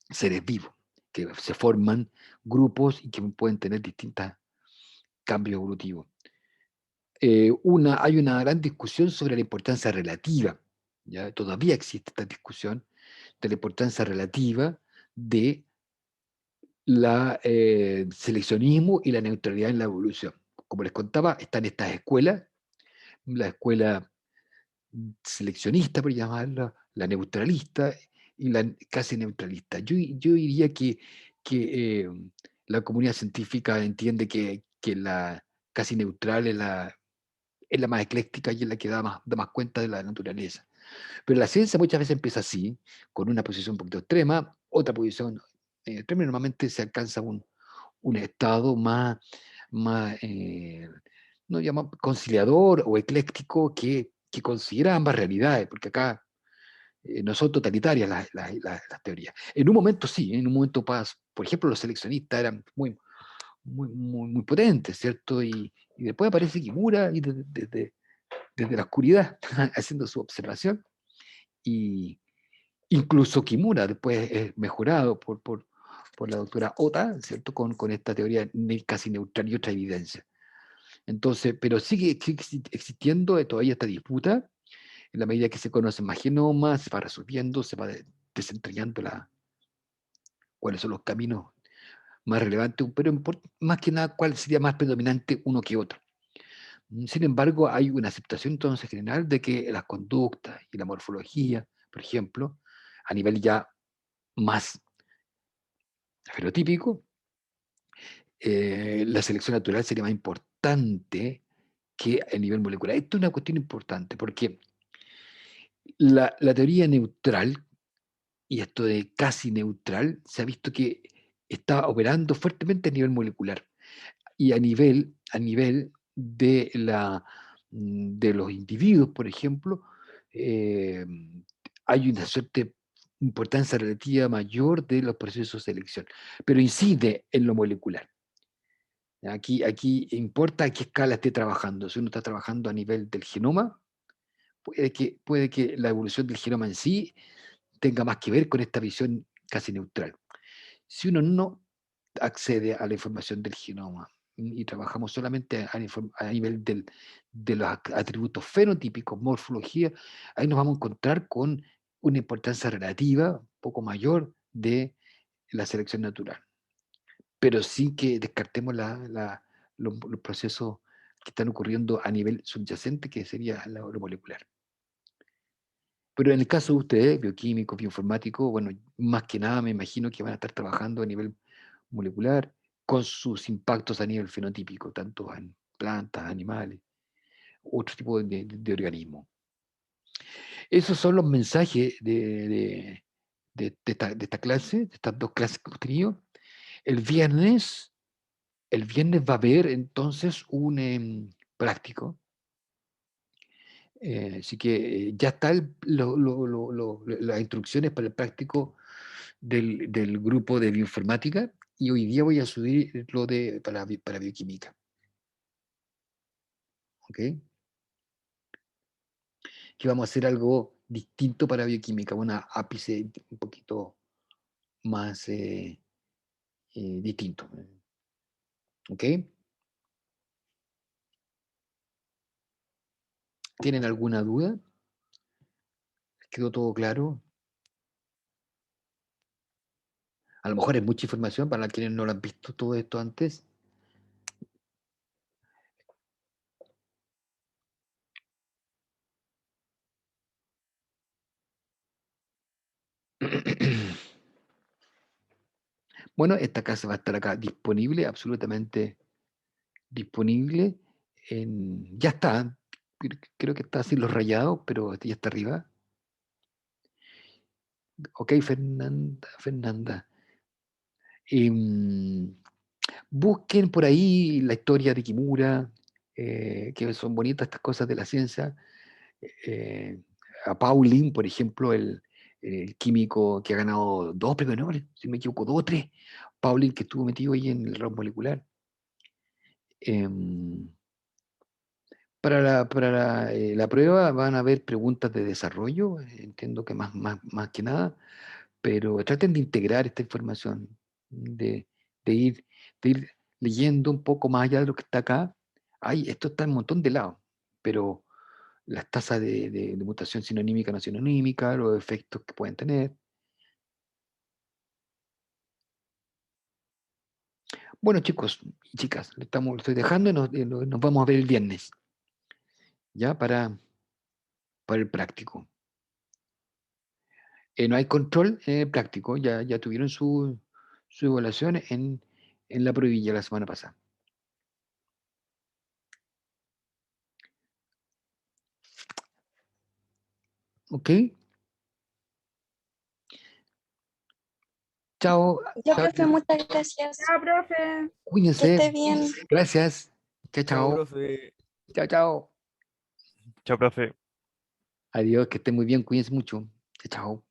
S1: seres vivos, que se forman grupos y que pueden tener distintos cambios evolutivos. Hay una gran discusión sobre la importancia relativa, ¿ya? Todavía existe esta discusión de la importancia relativa de la seleccionismo y la neutralidad en la evolución. como les contaba, están estas escuelas, la escuela seleccionista, por llamarla, la neutralista y la casi neutralista. Yo diría que la comunidad científica entiende que la casi neutral es la más ecléctica y es la que da más cuenta de la naturaleza. Pero la ciencia muchas veces empieza así, con una posición un poquito extrema, otra posición extrema, y normalmente se alcanza un estado más no llama conciliador o ecléctico que considera ambas realidades, porque acá no son totalitarias las teorías. En un momento sí, en un momento por ejemplo, los seleccionistas eran muy potentes, ¿cierto? Y después aparece Kimura y desde la oscuridad, haciendo su observación, y incluso Kimura después es mejorado por la doctora Ota, ¿cierto? Con esta teoría casi neutral y otra evidencia. Entonces, pero sigue existiendo todavía esta disputa, en la medida que se conocen más genomas, se va resolviendo, se va desentrañando cuáles son los caminos más relevantes, pero más que nada cuál sería más predominante uno que otro. Sin embargo, hay una aceptación entonces general de que las conductas y la morfología, por ejemplo, a nivel ya más fenotípico, la selección natural sería más importante que a nivel molecular. Esto es una cuestión importante porque la teoría neutral y esto de casi neutral se ha visto que está operando fuertemente a nivel molecular y a nivel de los individuos, por ejemplo, eh, hay una cierta importancia relativa mayor de los procesos de selección, pero incide en lo molecular. Aquí importa a qué escala esté trabajando. Si uno está trabajando a nivel del genoma, puede que la evolución del genoma en sí tenga más que ver con esta visión casi neutral. Si uno no accede a la información del genoma y trabajamos solamente a nivel de los atributos fenotípicos, morfología, ahí nos vamos a encontrar con una importancia relativa, un poco mayor, de la selección natural. Pero sí que descartemos los procesos que están ocurriendo a nivel subyacente, que sería lo molecular. Pero en el caso de ustedes, bioquímicos, bioinformáticos, bueno, más que nada me imagino que van a estar trabajando a nivel molecular con sus impactos a nivel fenotípico, tanto en plantas, animales, otro tipo de organismos. Esos son los mensajes de esta clase, de estas dos clases que hemos tenido. El viernes, el viernes va a haber entonces un práctico. Así que ya están las instrucciones para el práctico del grupo de bioinformática y hoy día voy a subir para bioquímica. ¿Ok? Que vamos a hacer algo distinto para bioquímica, una ápice un poquito más distinto. ¿Ok? ¿Tienen alguna duda? ¿Quedó todo claro? A lo mejor es mucha información para quienes no lo han visto todo esto antes. Bueno, esta casa va a estar acá disponible, absolutamente disponible. Ya está, creo que está así los rayados, pero ya está arriba. Ok, Fernanda. Em, Busquen por ahí la historia de Kimura, que son bonitas estas cosas de la ciencia. Eh, a Pauling, por ejemplo, el químico que ha ganado 2 premios Nobel, si no me equivoco, 2 o 3. Pauling, que estuvo metido ahí en el ramo molecular. Em, para la prueba van a haber preguntas de desarrollo, entiendo que más que nada, pero traten de integrar esta información, de ir, de ir leyendo un poco más allá de lo que está acá. Esto está en un montón de lados, pero las tasas de mutación sinonímica, no sinonímica, los efectos que pueden tener. Bueno, chicos y chicas, lo estoy dejando y nos vamos a ver el viernes, ya para el práctico. No hay control práctico, ya tuvieron su evaluación en la pruebilla la semana pasada. ¿Ok? Chao,
S2: Ya,
S1: chao,
S2: profe, muchas gracias.
S3: Chao, profe.
S2: Que
S1: cuídense.
S2: esté bien.
S1: Gracias. Chao,
S4: Chao,
S1: chao.
S4: profe.
S1: Chao, chao.
S4: Chao, profe.
S1: Adiós, que estén muy bien, cuídense mucho. Chao, chao.